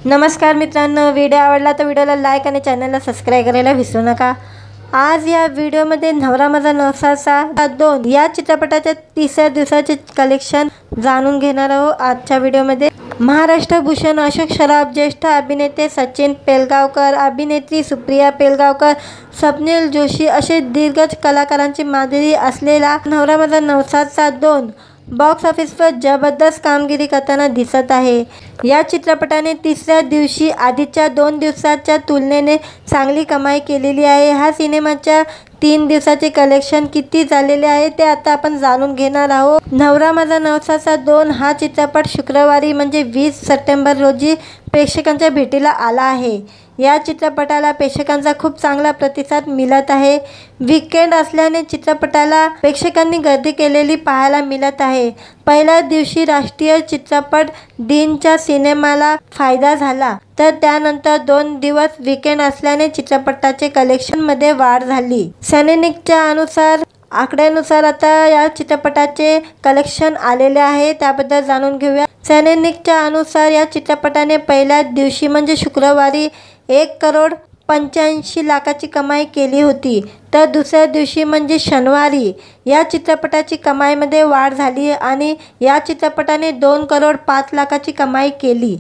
नमस्कार मित्रांनो, व्हिडिओ आवडला तर व्हिडिओला लाईक आणि चॅनलला सबस्क्राइब करायला विसरू नका। आज या व्हिडिओमध्ये नवरा माझा नवसाचा 2 या चित्रपटाच्या तिसऱ्या दिवसाचे कलेक्शन जाणून घेणार आहोत। आजच्या व्हिडिओमध्ये महाराष्ट्र भूषण अशोक सराफ, ज्येष्ठ अभिनेते सचिन पेलगावकर, अभिनेत्री सुप्रिया पेलगावकर, स्वप्नील जोशी असे दिग्गज कलाकारांची माधुरी असलेला नवरा माझा नवसाचा 2 बॉक्स ऑफिसवर जबरदस्त कामगिरी करताना दिसत आहे। या चित्रपटाने तिसऱ्या दिवशी आधीच्या 2 दिवसाच्या तुलनेने चांगली कमाई केलेली आहे। हा सिनेमाच्या 3 दिवसाचे कलेक्शन किती झालेले आहे ते आता आपण जाणून घेणार आहोत। नवरा माझा नवसाचा 2 हा चित्रपट शुक्रवारी म्हणजे 20 सप्टेंबर रोजी प्रेक्षकांच्या भेटीला आला आहे। या चित्रपटाला प्रेक्षकांचा खूप चांगला प्रतिसाद मिळत आहे। वीकेंड असल्याने चित्रपटाला प्रेक्षकांनी गर्दी केलेली पाहायला मिळत आहे। पहिल्या दिवशी राष्ट्रीय चित्रपट दिनच्या सिनेमाला फायदा झाला, तर त्यानंतर 2 दिवस वीकेंड असल्याने चित्रपटाचे कलेक्शनमध्ये वाढ झाली। सैनिकच्या आकड्यानुसार आता या चित्रपटाचे कलेक्शन आलेले आहे, त्याबद्दल जाणून घेऊया। सैनिकच्या अनुसार या चित्रपटाने पहिल्या दिवशी म्हणजे शुक्रवारी 1,85,00,000ची कमाई केली होती, तर दुसऱ्या दिवशी म्हणजे शनिवारी या चित्रपटाची कमाईमध्ये वाढ झाली आणि या चित्रपटाने 2,05,00,000ची कमाई केली।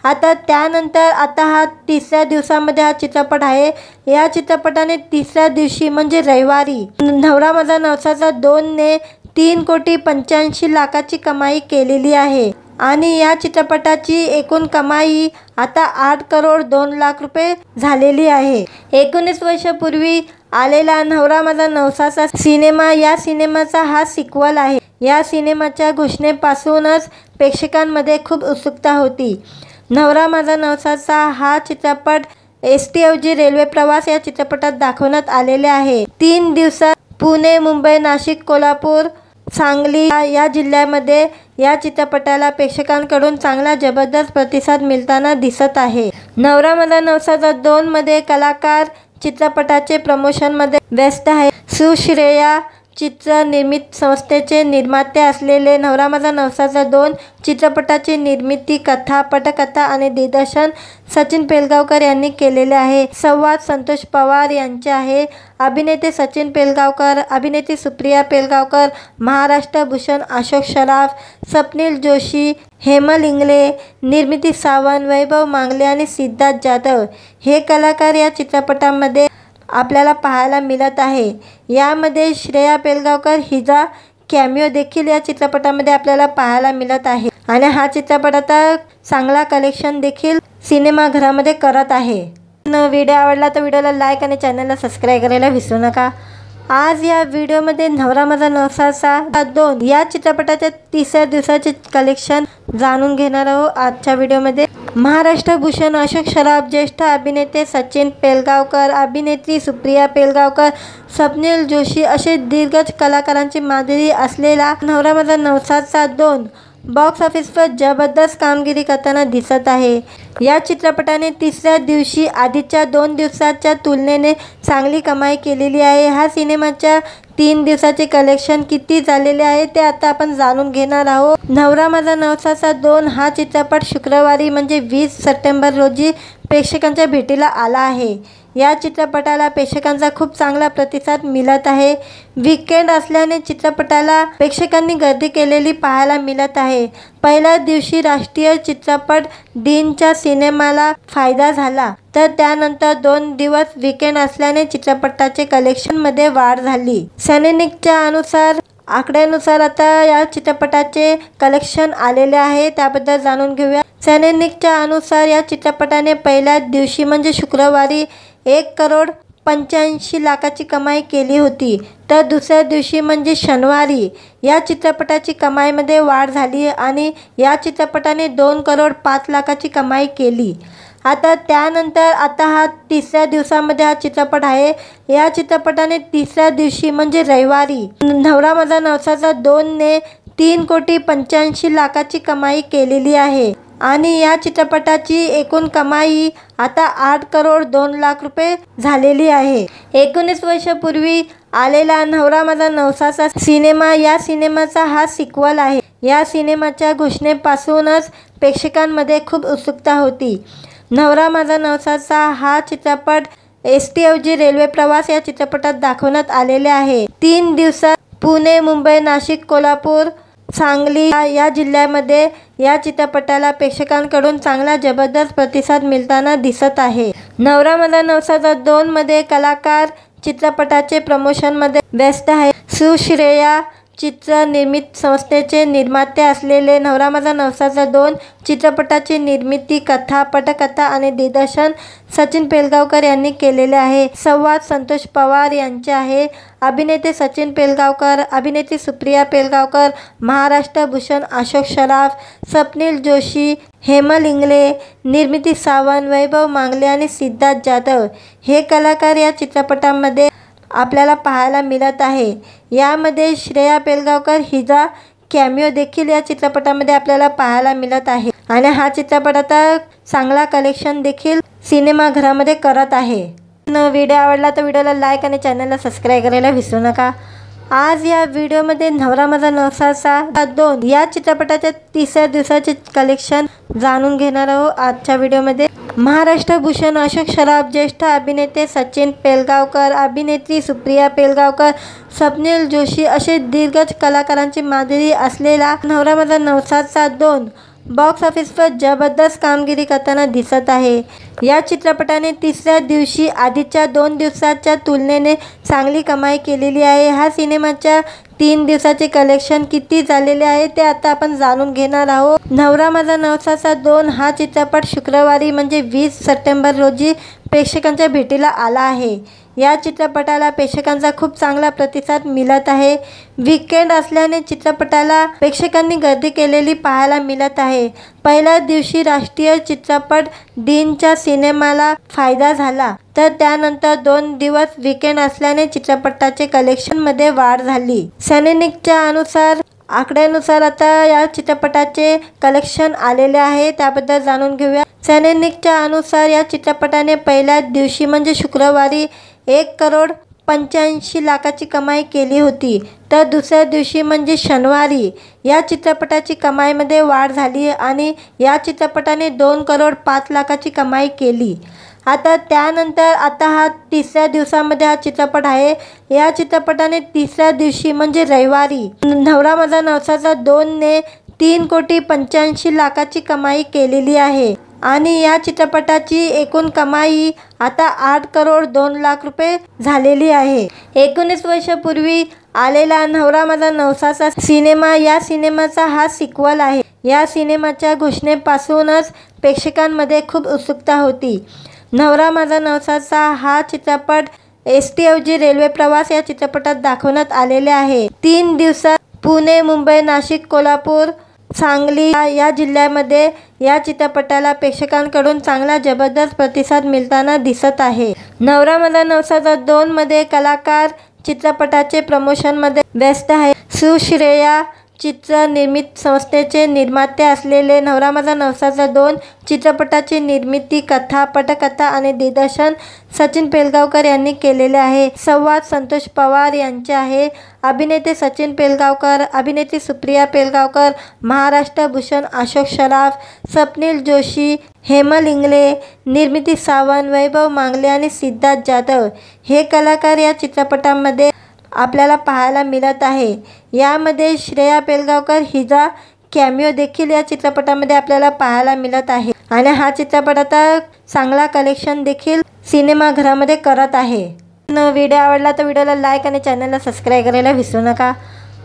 त्यानंतर हा तिसऱ्या दिवसामध्ये हा चित्रपट आहे। या चित्रपटाने तिसऱ्या दिवशी म्हणजे रविवारी नवरा माझा नवसाचा 2 ने 3,85,00,000ची कमाई केलेली आहे आणि या चित्रपटाची एकूण कमाई आता 8,02,00,000 रुपये झालेली आहे। 19 वर्षापूर्वी आलेला नवरा माझा नवसाचा सिनेमा या सिनेमाचा हा सिक्वल आहे। या सिनेमाच्या घोषणेपासूनच प्रेक्षकांमध्ये खूप उत्सुकता होती। नवरा माझा नवसाचा हा चित्रपट एसटी ऐवजी रेल्वे प्रवास या चित्रपटात दाखवण्यात आलेले आहे। 3 दिवसात पुणे, मुंबई, नाशिक, कोल्हापूर, सांगली या जिल्ह्यामध्ये या चित्रपटाला प्रेक्षकांकडून चांगला जबरदस्त प्रतिसाद मिळताना दिसत आहे। नवरा माझा नवसाचा 2 मध्ये कलाकार चित्रपटाचे प्रमोशनमध्ये व्यस्त आहे। सुश्रेया चित्र निर्मिती संस्थेचे निर्माते असलेले नवरा माझा नवसाचा 2 चित्रपटाची निर्मिती, कथा, पटकथा आणि दिग्दर्शन सचिन पेलगावकर यांनी केलेले आहे। संवाद संतोष पवार यांचे आहे। अभिनेते सचिन पेलगावकर, अभिनेत्री सुप्रिया पेलगावकर, महाराष्ट्र भूषण अशोक सराफ, स्वप्नील जोशी, हेमल इंगळे, निर्मिती सावंत, वैभव मांगले आणि सिद्धार्थ जाधव हे कलाकार या चित्रपटामध्ये आपल्याला पाहायला मिळत आहे। यामध्ये श्रेया पेलगावकर हिचा कॅमिओ देखील या चित्रपटामध्ये आपल्याला पाहायला मिळत आहे आणि हा चित्रपट आता चांगला कलेक्शन देखील सिनेमाघरामध्ये करत आहे। व्हिडिओ आवडला तर व्हिडिओला लाईक आणि चॅनलला सबस्क्राइब करायला विसरू नका। आज या व्हिडिओमध्ये नवरा माझा नवसाचा 2 या चित्रपटाच्या तिसऱ्या दिवसाचे कलेक्शन जाणून घेणार आहोत। आजच्या व्हिडिओमध्ये महाराष्ट्र भूषण अशोक सराफ, ज्येष्ठ अभिनेते सचिन पेलगावकर, अभिनेत्री सुप्रिया पेलगावकर, स्वप्नील जोशी असे दिग्गज कलाकारांची माधुरी असलेला नवरा माझा नवसाचा 2 बॉक्स ऑफिसवर जबरदस्त कामगिरी करताना दिसत आहे। या चित्रपटाने तिसऱ्या दिवशी आधीच्या 2 दिवसाच्या तुलनेने चांगली कमाई केलेली आहे। हा सिनेमाच्या 3 दिवसाचे कलेक्शन किती झालेले आहे ते आता आपण जाणून घेणार आहोत। नवरा माझा नवसाचा 2 हा चित्रपट शुक्रवारी म्हणजे 20 सप्टेंबर रोजी प्रेक्षकांच्या भेटीला आला आहे। या चित्रपटाला प्रेक्षकांचा खूप चांगला प्रतिसाद मिळत आहे। वीकेंड असल्याने चित्रपटाला प्रेक्षकांनी गर्दी केलेली पाहायला मिळत आहे। पहिल्या दिवशी राष्ट्रीय चित्रपट दिनच्या सिनेमाला फायदा झाला, तर त्यानंतर 2 दिवस वीकेंड असल्याने चित्रपटाचे कलेक्शनमध्ये वाढ झाली। सैनिकच्या आकड्यानुसार आता या चित्रपटाचे कलेक्शन आलेले आहे, त्याबद्दल जाणून घेऊया। सैनिकच्या अनुसार या चित्रपटाने पहिल्या दिवशी म्हणजे शुक्रवारी 1,85,00,000ची कमाई केली होती, तर दुसऱ्या दिवशी म्हणजे शनिवारी या चित्रपटाची कमाईमध्ये वाढ झाली आणि या चित्रपटाने 2,05,00,000ची कमाई केली। त्यानंतर हा तिसऱ्या दिवसामध्ये हा चित्रपट आहे। या चित्रपटाने तिसऱ्या दिवशी म्हणजे रविवारी नवरा माझा नवसाचा 2 ने 3,85,00,000ची कमाई केलेली आहे आणि या चित्रपटाची एकूण कमाई आता 8,02,00,000 रुपये झालेली आहे। 19 वर्षापूर्वी आलेला नवरा माझा नवसाचा सिनेमा या सिनेमाचा हा सिक्वल आहे। या सिनेमाच्या घोषणेपासूनच प्रेक्षकांमध्ये खूप उत्सुकता होती। नवरा माझा नवसाचा हा चित्रपट एसटी रेल्वे प्रवास या चित्रपटात दाखवण्यात आलेले आहे। 3 दिवसात पुणे, मुंबई, नाशिक, कोल्हापूर, सांगली या जिल्ह्यामध्ये या चित्रपटाला प्रेक्षकांकडून चांगला जबरदस्त प्रतिसाद मिळताना दिसत आहे। नवरा माझा नवसाचा 2 मध्ये कलाकार चित्रपटाचे प्रमोशनमध्ये व्यस्त आहे। सुश्रेया चित्रनिर्मिती संस्थेचे निर्माते असलेले नवरा माझा नवसाचा 2 चित्रपटाची निर्मिती, कथा, पटकथा आणि दिग्दर्शन सचिन पेलगावकर यांनी केलेले आहे। संवाद संतोष पवार यांचे आहे। अभिनेते सचिन पेलगावकर, अभिनेत्री सुप्रिया पेलगावकर, महाराष्ट्र भूषण अशोक सराफ, स्वप्नील जोशी, हेमल इंगळे, निर्मिती सावंत, वैभव मांगले आणि सिद्धार्थ जाधव हे कलाकार या चित्रपटामध्ये आपल्याला पाहायला मिळत आहे। यामध्ये श्रेया पेलगावकर हिचा कॅमिओ देखील या चित्रपटामध्ये आपल्याला पाहायला मिळत आहे आणि हा चित्रपट आता चांगला कलेक्शन देखील सिनेमाघरामध्ये करत आहे। व्हिडिओ आवडला तर व्हिडिओला लाईक आणि चॅनलला सबस्क्राईब करायला विसरू नका। आज या व्हिडिओमध्ये नवरा माझा नवसाचा 2 या चित्रपटाच्या 3ऱ्या दिवसाचे कलेक्शन जाणून घेणार आहोत। आजच्या व्हिडिओमध्ये महाराष्ट्र भूषण अशोक सराफ, ज्येष्ठ अभिनेते सचिन पेलगावकर, अभिनेत्री सुप्रिया पेलगावकर, स्वप्नील जोशी असे दिग्गज कलाकारांची माधुरी असलेला नवरा माझा नवसाचा 2 बॉक्स ऑफिसवर जबरदस्त कामगिरी करताना दिसत आहे। या चित्रपटाने 3ऱ्या दिवशी आधीच्या 2 दिवसाच्या तुलनेने चांगली कमाई केलेली आहे। हा सिनेमाच्या 3 दिवसाचे कलेक्शन किती झालेले आहे ते आता आपण जाणून घेणार आहोत। नवरा माझा नवसाचा 2 हा चित्रपट शुक्रवारी म्हणजे 20 सप्टेंबर रोजी प्रेक्षकांच्या भेटीला आला आहे। या चित्रपटाला प्रेक्षकांचा खूप चांगला प्रतिसाद मिळत आहे। वीकेंड असल्याने चित्रपटाला प्रेक्षकांनी गर्दी केलेली पाहायला मिळत आहे। पहिल्या दिवशी राष्ट्रीय चित्रपट दिनच्या सिनेमाला फायदा झाला, तर त्यानंतर 2 दिवस वीकेंड असल्याने चित्रपटाचे कलेक्शनमध्ये वाढ झाली। सैनिकच्या आकड्यानुसार आता या चित्रपटाचे कलेक्शन आलेले आहे, त्याबद्दल जाणून घेऊया। सैनिकच्या अनुसार या चित्रपटाने पहिल्या दिवशी म्हणजे शुक्रवारी 1,85,00,000ची कमाई केली होती, तर दुसऱ्या दिवशी म्हणजे शनिवारी या चित्रपटाची कमाईमध्ये वाढ झाली आणि या चित्रपटाने 2,05,00,000ची कमाई केली। त्यानंतर हा 3ऱ्या दिवसामध्ये हा चित्रपट आहे। या चित्रपटाने 3ऱ्या दिवशी म्हणजे रविवारी नवरा माझा नवसाचा 2 ने 3,85,00,000ची कमाई केलेली आहे आणि या चित्रपटाची एकूण कमाई आता 8,02,00,000 झालेली आहे। 19 वर्षापूर्वी आलेला नवरा माझा नवसाचा सिनेमा या सिनेमाचा हा सिक्वल आहे। या सिनेमाच्या घोषणेपासूनच प्रेक्षकांमध्ये खूप उत्सुकता होती। नवरा माझा नवसाचा हा चित्रपट एसटी रेल्वे प्रवास या चित्रपटात दाखवण्यात आलेले आहे। 3 दिवसात पुणे, मुंबई, नाशिक, कोल्हापूर, सांगली या जिल्ह्यामध्ये या चित्रपटाला प्रेक्षकांकडून चांगला जबरदस्त प्रतिसाद मिळताना दिसत आहे। नवरा माझा नवसाचा 2 मध्ये कलाकार चित्रपटाचे प्रमोशनमध्ये व्यस्त आहे। सुश्रेया चित्रनिर्मिती संस्थेचे निर्माते असलेले नवरा माझा नवसाचा 2 चित्रपटाची निर्मिती, कथा, पटकथा आणि दिग्दर्शन सचिन पेलगावकर यांनी केलेले आहे। संवाद संतोष पवार यांचे आहे। अभिनेते सचिन पेलगावकर, अभिनेत्री सुप्रिया पेलगावकर, महाराष्ट्र भूषण अशोक सराफ, स्वप्नील जोशी, हेमल इंगळे, निर्मिती सावंत, वैभव मांगले आणि सिद्धार्थ जाधव हे कलाकार या चित्रपटामध्ये आपल्याला पाहायला मिळत आहे। यामध्ये श्रेया पेलगावकर हिचा कॅमिओ देखील या चित्रपटामध्ये आपल्याला पाहायला मिळत आहे आणि हा चित्रपट आता चांगला कलेक्शन देखील सिनेमाघरामध्ये करत आहे। व्हिडिओ आवडला तर व्हिडिओला लाईक आणि चॅनलला सबस्क्राईब करायला विसरू नका।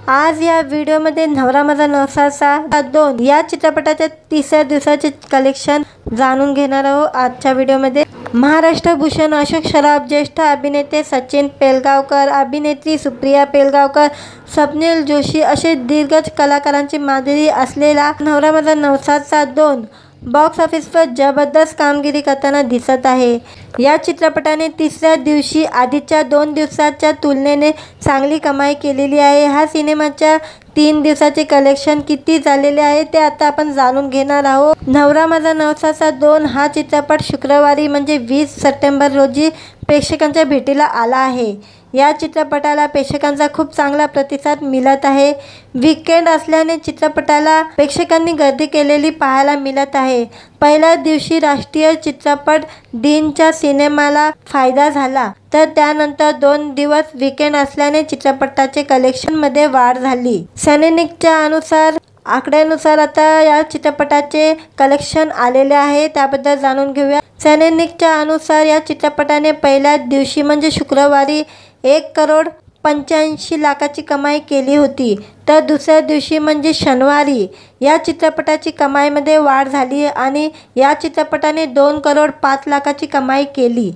आज या व्हिडिओमध्ये नवरा माझा नवसाचा 2 या चित्रपटाच्या 3ऱ्या दिवसाचे कलेक्शन जाणून घेणार आहोत। आजच्या व्हिडिओमध्ये महाराष्ट्र भूषण अशोक सराफ, ज्येष्ठ अभिनेते सचिन पेलगावकर, अभिनेत्री सुप्रिया पेलगावकर, स्वप्नील जोशी असे दिग्गज कलाकारांची माधुरी असलेला नवरा माझा नवसाचा 2 बॉक्स ऑफिसवर जबरदस्त कामगिरी करताना दिसत आहे। या चित्रपटाने 3ऱ्या दिवशी आधीच्या 2 दिवसाच्या तुलनेने चांगली कमाई केलेली आहे। हा सिनेमाच्या 3 दिवसाचे कलेक्शन किती झालेले आहे ते आता आपण जाणून घेणार आहोत। नवरा माझा नवसाचा 2 हा चित्रपट शुक्रवारी म्हणजे 20 सप्टेंबर रोजी प्रेक्षकांच्या भेटीला आला आहे। या चित्रपटाला प्रेक्षकांचा खूप चांगला प्रतिसाद मिळत आहे। वीकेंड असल्याने चित्रपटाला प्रेक्षकांनी गर्दी केलेली पाहायला मिळत आहे। पहिल्या दिवशी राष्ट्रीय चित्रपट दिनच्या सिनेमाला फायदा झाला, तर त्यानंतर 2 दिवस वीकेंड असल्याने चित्रपटाचे कलेक्शनमध्ये वाढ झाली। सैनिकच्या आकड्यानुसार आता या चित्रपटाचे कलेक्शन आलेले आहे, त्याबद्दल जाणून घेऊया। सैनिकच्या अनुसार या चित्रपटाने पहिल्या दिवशी म्हणजे शुक्रवारी 1,85,00,000ची कमाई केली होती, तर दुसऱ्या दिवशी म्हणजे शनिवारी या चित्रपटाची कमाईमध्ये वाढ झाली आणि या चित्रपटाने 2,05,00,000ची कमाई केली।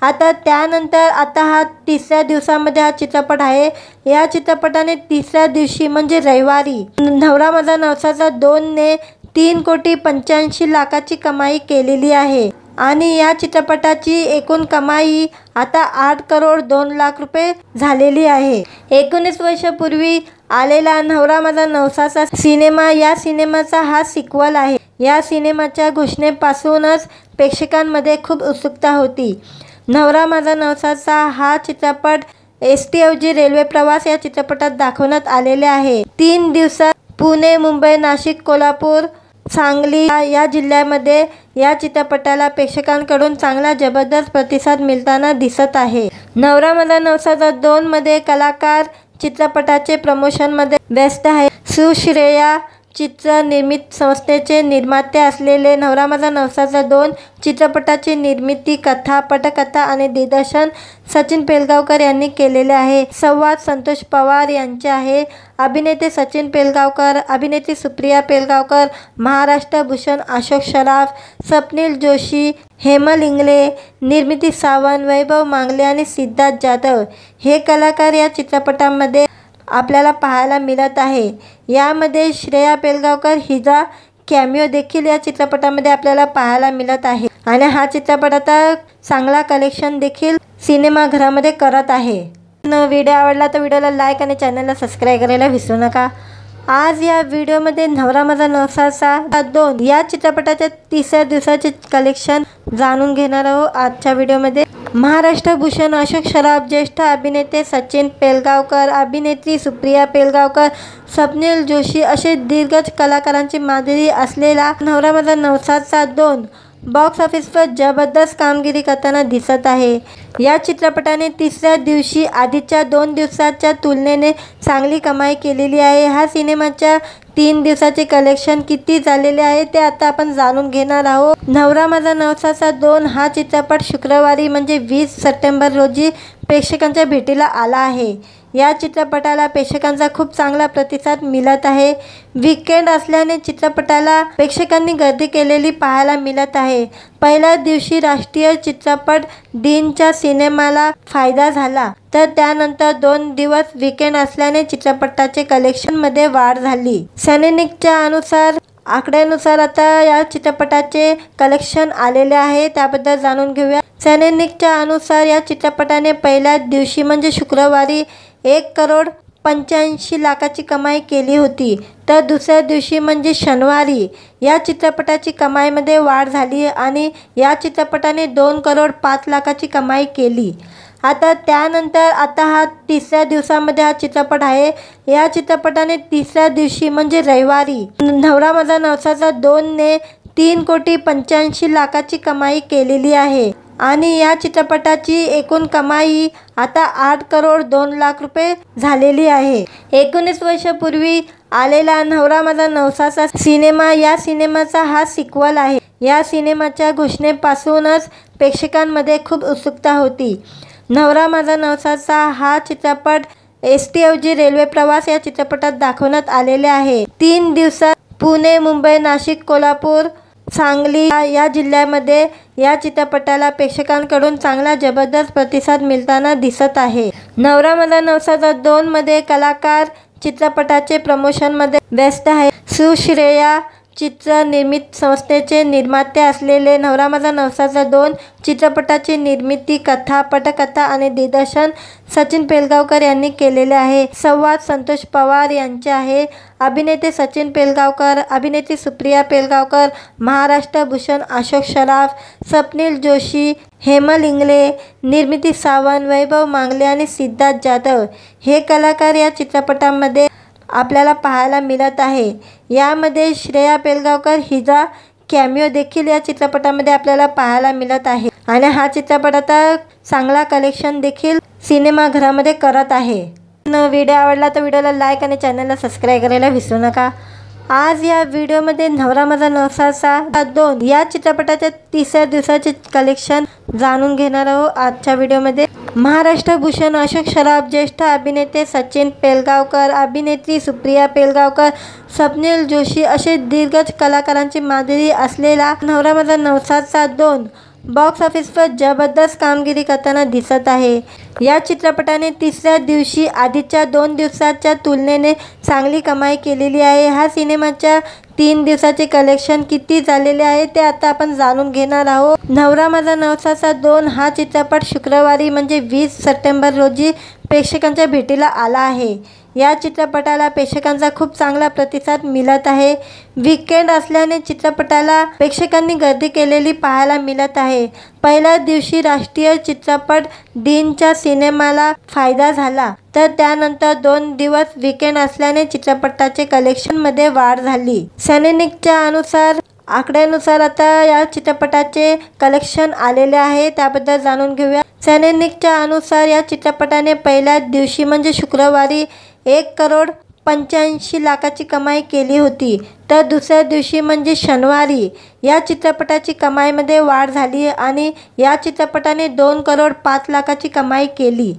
त्यानंतर हा तिसऱ्या दिवसामध्ये हा चित्रपट आहे। या चित्रपटाने तिसऱ्या दिवशी म्हणजे रविवारी नवरा माझा नवसाचा 2ने 3,85,00,000ची कमाई केलेली आहे आणि या चित्रपटाची एकूण कमाई आता 8,02,00,000 रुपये झालेली आहे। 19 वर्षापूर्वी आलेला नवरा माझा नवसाचा सिनेमा या सिनेमाचा हा सिक्वल आहे। या सिनेमाच्या घोषणेपासूनच प्रेक्षकांमध्ये खूप उत्सुकता होती। नवरा माझा नवसाचा हा चित्रपट एसटीऐवजी रेल्वे प्रवास या चित्रपटात दाखवण्यात आलेले आहे। 3 दिवसात पुणे, मुंबई, नाशिक, कोल्हापूर, सांगली या जिल्ह्यामध्ये या चित्रपटाला प्रेक्षकांकडून चांगला जबरदस्त प्रतिसाद मिळताना दिसत आहे। नवरा माझा नवसाचा 2 मध्ये कलाकार चित्रपटाचे प्रमोशनमध्ये व्यस्त आहे। सुश्रेया चित्र निर्मित संस्थेचे निर्माते असलेले नवरा माझा नवसाचा 2 चित्रपटाची निर्मिती, कथा, पटकथा आणि दिग्दर्शन सचिन पेलगावकर यांनी केलेले आहे। संवाद संतोष पवार यांचे आहे। अभिनेते सचिन पेलगावकर, अभिनेत्री सुप्रिया पेलगावकर, महाराष्ट्र भूषण अशोक सराफ, स्वप्नील जोशी, हेमल इंगळे, निर्मिती सावंत, वैभव मांगले आणि सिद्धार्थ जाधव हे कलाकार या चित्रपटामध्ये आपल्याला पाहायला मिळत आहे। यामध्ये श्रेया पेलगावकर हिचा कॅमिओ देखील या चित्रपटामध्ये आपल्याला पाहायला मिळत आहे आणि हा चित्रपट आता चांगला कलेक्शन देखील सिनेमाघरामध्ये करत आहे। व्हिडिओ आवडला तर व्हिडिओला लाईक आणि चॅनलला सबस्क्राईब करायला विसरू नका। आज या व्हिडिओमध्ये नवरा माझा नवसाचा 2 या चित्रपटाच्या तिसऱ्या दिवसाचे कलेक्शन जाणून घेणार आहोत। आजच्या व्हिडिओमध्ये महाराष्ट्र भूषण अशोक सराफ, ज्येष्ठ अभिनेते सचिन पेलगावकर, अभिनेत्री सुप्रिया पेलगावकर, स्वप्नील जोशी असे दिग्गज कलाकारांची माधुरी असलेला नवरा माझा नवसाचा 2 बॉक्स ऑफिसवर जबरदस्त कामगिरी करताना दिसत आहे। या चित्रपटाने तिसऱ्या दिवशी आधीच्या 2 दिवसाच्या तुलनेने चांगली कमाई केलेली आहे। हा सिनेमाच्या 3 दिवसाचे कलेक्शन किती झालेले आहे ते आता आपण जाणून घेणार आहोत। नवरा माझा नवसाचा 2 हा चित्रपट शुक्रवारी म्हणजे 20 सप्टेंबर रोजी प्रेक्षकांच्या भेटीला आला आहे। या चित्रपटाला प्रेक्षकांचा खूप चांगला प्रतिसाद मिळत आहे। वीकेंड असल्याने चित्रपटाला प्रेक्षकांनी गर्दी केलेली पाहायला मिळत आहे। पहिल्या दिवशी राष्ट्रीय चित्रपट दिनच्या सिनेमाला फायदा झाला, तर त्यानंतर 2 दिवस वीकेंड असल्याने चित्रपटाचे कलेक्शनमध्ये वाढ झाली। सैनिकच्या आकड्यानुसार आता या चित्रपटाचे कलेक्शन आलेले आहे, त्याबद्दल जाणून घेऊया। सैनिकच्या अनुसार या चित्रपटाने पहिल्या दिवशी म्हणजे शुक्रवारी 1,85,00,000ची कमाई केली होती, तर दुसऱ्या दिवशी म्हणजे शनिवारी या चित्रपटाची कमाईमध्ये वाढ झाली आणि या चित्रपटाने 2,05,00,000ची कमाई केली। त्यानंतर हा तिसऱ्या दिवसामध्ये हा चित्रपट आहे। या चित्रपटाने तिसऱ्या दिवशी म्हणजे रविवारी नवरा माझा नवसाचा 2ने 3,85,00,000ची कमाई केलेली आहे आणि या चित्रपटाची एकूण कमाई आता 8,02,00,000 रुपये झालेली आहे। 19 वर्षापूर्वी आलेला नवरा माझा नवसाचा सिनेमा या सिनेमाचा हा सिक्वल आहे। या सिनेमाच्या घोषणेपासूनच प्रेक्षकांमध्ये खूप उत्सुकता होती। नवरा माझा नवसाचा हा चित्रपट एसटीऐवजी रेल्वे प्रवास या चित्रपटात दाखवण्यात आलेले आहे। 3 दिवसात पुणे, मुंबई, नाशिक, कोल्हापूर, सांगली या जिल्ह्यामध्ये या चित्रपटाला प्रेक्षकांकडून चांगला जबरदस्त प्रतिसाद मिळताना दिसत आहे। नवरा माझा नवसाचा 2 मध्ये कलाकार चित्रपटाचे प्रमोशनमध्ये व्यस्त आहे। सुश्रेया चित्र निर्मित संस्थेचे निर्माते असलेले नवरा माझा नवसाचा 2 चित्रपटाची निर्मिती, कथा, पटकथा आणि दिग्दर्शन सचिन पेलगावकर यांनी केलेले आहे. संवाद संतोष पवार यांचे आहे. अभिनेते सचिन पेलगावकर, अभिनेत्री सुप्रिया पेलगावकर, महाराष्ट्र भूषण अशोक सराफ, स्वप्नील जोशी, हेमल इंगळे, निर्मिती सावंत, वैभव मांगले आणि सिद्धार्थ जाधव हे कलाकार या चित्रपटामध्ये आपल्याला पाहायला मिळत आहे. यामध्ये श्रेया पेलगावकर हिचा कॅमिओ देखील या चित्रपटामध्ये आपल्याला पाहायला मिळत आहे आणि हा चित्रपट आता चांगला कलेक्शन देखील सिनेमाघरामध्ये करत आहे. व्हिडिओ आवडला तर व्हिडिओला लाईक आणि चॅनलला सबस्क्राईब करायला विसरू नका. आज या व्हिडिओमध्ये नवरा माझा नवसाचा 2 या चित्रपटाच्या 3ऱ्या दिवसाचे कलेक्शन जाणून घेणार आहोत. आजच्या व्हिडिओमध्ये महाराष्ट्र भूषण अशोक सराफ, ज्येष्ठ अभिनेते सचिन पेलगावकर, अभिनेत्री सुप्रिया पेलगावकर, स्वप्नील जोशी असे दिग्गज कलाकारांची माधुरी असलेला नवरा माझा नवसाचा 2 बॉक्स ऑफिसवर जबरदस्त कामगिरी करताना दिसत आहे. या चित्रपटाने 3ऱ्या दिवशी आधीच्या 2 दिवसाच्या तुलनेने चांगली कमाई केलेली आहे. हा सिनेमाच्या 3 दिवसाचे कलेक्शन किती झालेले आहे ते आता आपण जाणून घेणार आहोत. नवरा माझा नवसाचा 2 हा चित्रपट शुक्रवारी म्हणजे 20 सप्टेंबर रोजी प्रेक्षकांच्या भेटीला आला आहे. या चित्रपटाला प्रेक्षकांचा खूप चांगला प्रतिसाद मिळत आहे. वीकेंड असल्याने चित्रपटाला प्रेक्षकांनी गर्दी केलेली पाहायला मिळत आहे. पहिल्या दिवशी राष्ट्रीय चित्रपट दिनच्या सिनेमाला फायदा झाला, तर त्यानंतर 2 दिवस वीकेंड असल्याने चित्रपटाचे कलेक्शनमध्ये वाढ झाली. सैनिकच्या आकड्यानुसार आता या चित्रपटाचे कलेक्शन आलेले आहे, त्याबद्दल जाणून घेऊया. सैनिकच्या अनुसार या चित्रपटाने पहिल्या दिवशी म्हणजे शुक्रवारी 1,85,00,000 कमाई केली होती, तर दुसऱ्या दिवशी म्हणजे शनिवारी या चित्रपटाची कमाईमध्ये वाढ झाली आणि या चित्रपटाने 2,05,00,000 कमाई केली.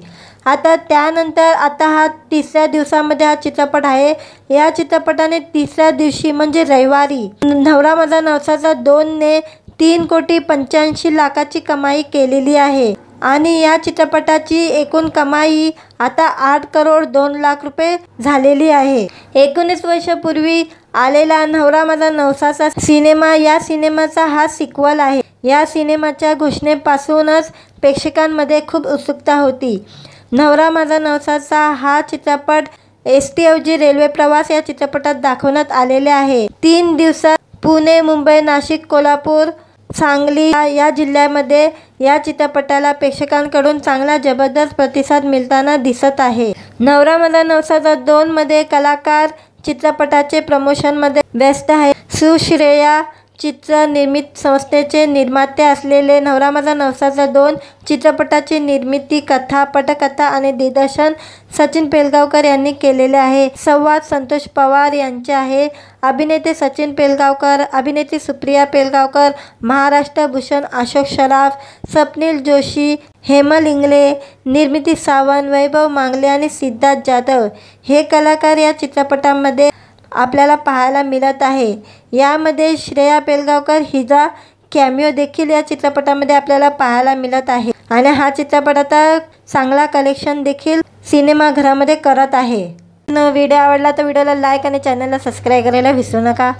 त्यानंतर हा 3ऱ्या दिवसामध्ये हा चित्रपट आहे. या चित्रपटाने 3ऱ्या दिवशी म्हणजे रविवारी नवरा माझा नवसाचा 2 ने 3,85,00,000 कमाई केलेली आहे आणि या चित्रपटाची एकूण कमाई आता 8,02,00,000 झालेली आहे. 19 वर्षापूर्वी आलेला नवरा माझा नवसाचा सिनेमा या सिनेमाचा हा सिक्वल आहे. या सिनेमाच्या घोषणेपासूनच प्रेक्षकांमध्ये खूप उत्सुकता होती. नवरा माझा नवसाचा हा चित्रपट ST ऐवजी रेल्वे प्रवास या चित्रपटात दाखवण्यात आलेले आहे. 3 दिवसात पुणे, मुंबई, नाशिक, कोल्हापूर, सांगली या जिल्ह्यामध्ये या चित्रपटाला प्रेक्षकांकडून चांगला जबरदस्त प्रतिसाद मिळताना दिसत आहे. नवरा माझा नवसाचा 2 मध्ये कलाकार चित्रपटाचे प्रमोशनमध्ये व्यस्त आहे. सुश्रेया चित्र निर्मित संस्थेचे निर्माते असलेले नवरा माझा नवसाचा 2 चित्रपटाची निर्मिती, कथा, पटकथा आणि दिग्दर्शन सचिन पेलगावकर यांनी केलेले आहे. संवाद संतोष पवार यांचे आहे. अभिनेते सचिन पेलगावकर, अभिनेत्री सुप्रिया पेलगावकर, महाराष्ट्र भूषण अशोक सराफ, स्वप्नील जोशी, हेमल इंगळे, निर्मिती सावंत, वैभव मांगले आणि सिद्धार्थ जाधव हे कलाकार या चित्रपटामध्ये आपल्याला पाहायला मिळत आहे. यामध्ये श्रेया पेलगावकर हिचा कॅमिओ देखील या चित्रपटामध्ये आपल्याला पाहायला मिळत आहे आणि हा चित्रपट आता चांगला कलेक्शन देखील सिनेमाघरामध्ये करत आहे. व्हिडिओ आवडला तर व्हिडिओला लाईक आणि चॅनलला सबस्क्राईब करायला विसरू नका.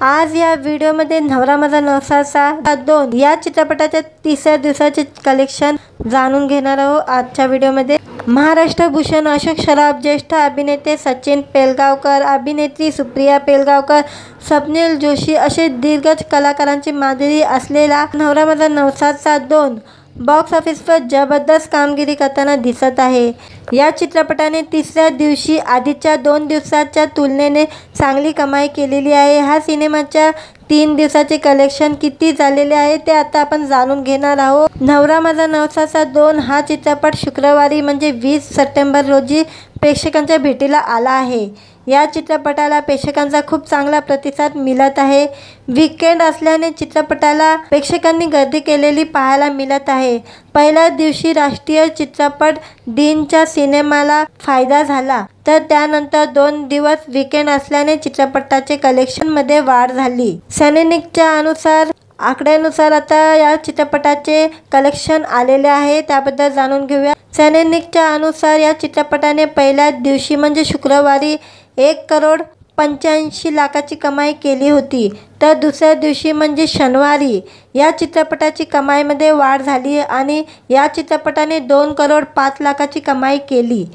आज या व्हिडिओमध्ये नवरा माझा नवसाचा 2 या चित्रपटाच्या 3ऱ्या दिवसाचे कलेक्शन जाणून घेणार आहोत. आजच्या व्हिडिओमध्ये महाराष्ट्र भूषण अशोक सराफ, ज्येष्ठ अभिनेते सचिन पेलगावकर, अभिनेत्री सुप्रिया पेलगावकर, स्वप्नील जोशी असे दिग्गज कलाकारांची माधुरी असलेला नवरा माझा नवसाचा 2 बॉक्स ऑफिसवर जबरदस्त कामगिरी करताना दिसत आहे. या चित्रपटाने 3ऱ्या दिवशी आधीच्या 2 दिवसाच्या तुलनेने चांगली कमाई केलेली आहे. हा सिनेमाच्या 3 दिवसाचे कलेक्शन किती झालेले आहे ते आता आपण जाणून घेणार आहोत. नवरा माझा नवसाचा 2 हा चित्रपट शुक्रवारी म्हणजे 20 सप्टेंबर रोजी प्रेक्षकांच्या भेटीला आला आहे. या चित्रपटाला प्रेक्षकांचा खूप चांगला प्रतिसाद मिळत आहे. वीकेंड असल्याने चित्रपटाला प्रेक्षकांनी गर्दी केलेली पाहायला मिळत आहे. पहिल्या दिवशी राष्ट्रीय चित्रपट दिनच्या सिनेमाला फायदा झाला, तर त्यानंतर 2 दिवस वीकेंड असल्याने चित्रपटाचे कलेक्शनमध्ये वाढ झाली. सैनिकच्या आकड्यानुसार आता या चित्रपटाचे कलेक्शन आलेले आहे, त्याबद्दल जाणून घेऊया. सैनिकच्या अनुसार या चित्रपटाने पहिल्या दिवशी म्हणजे शुक्रवारी 1,05,00,000 85 लाखाची कमाई केली होती, तर दुसऱ्या दिवशी म्हणजे शनिवारी या चित्रपटाची कमाईमध्ये वाढ झाली आणि या चित्रपटाने 2 करोड 5 लाखाची कमाई केली।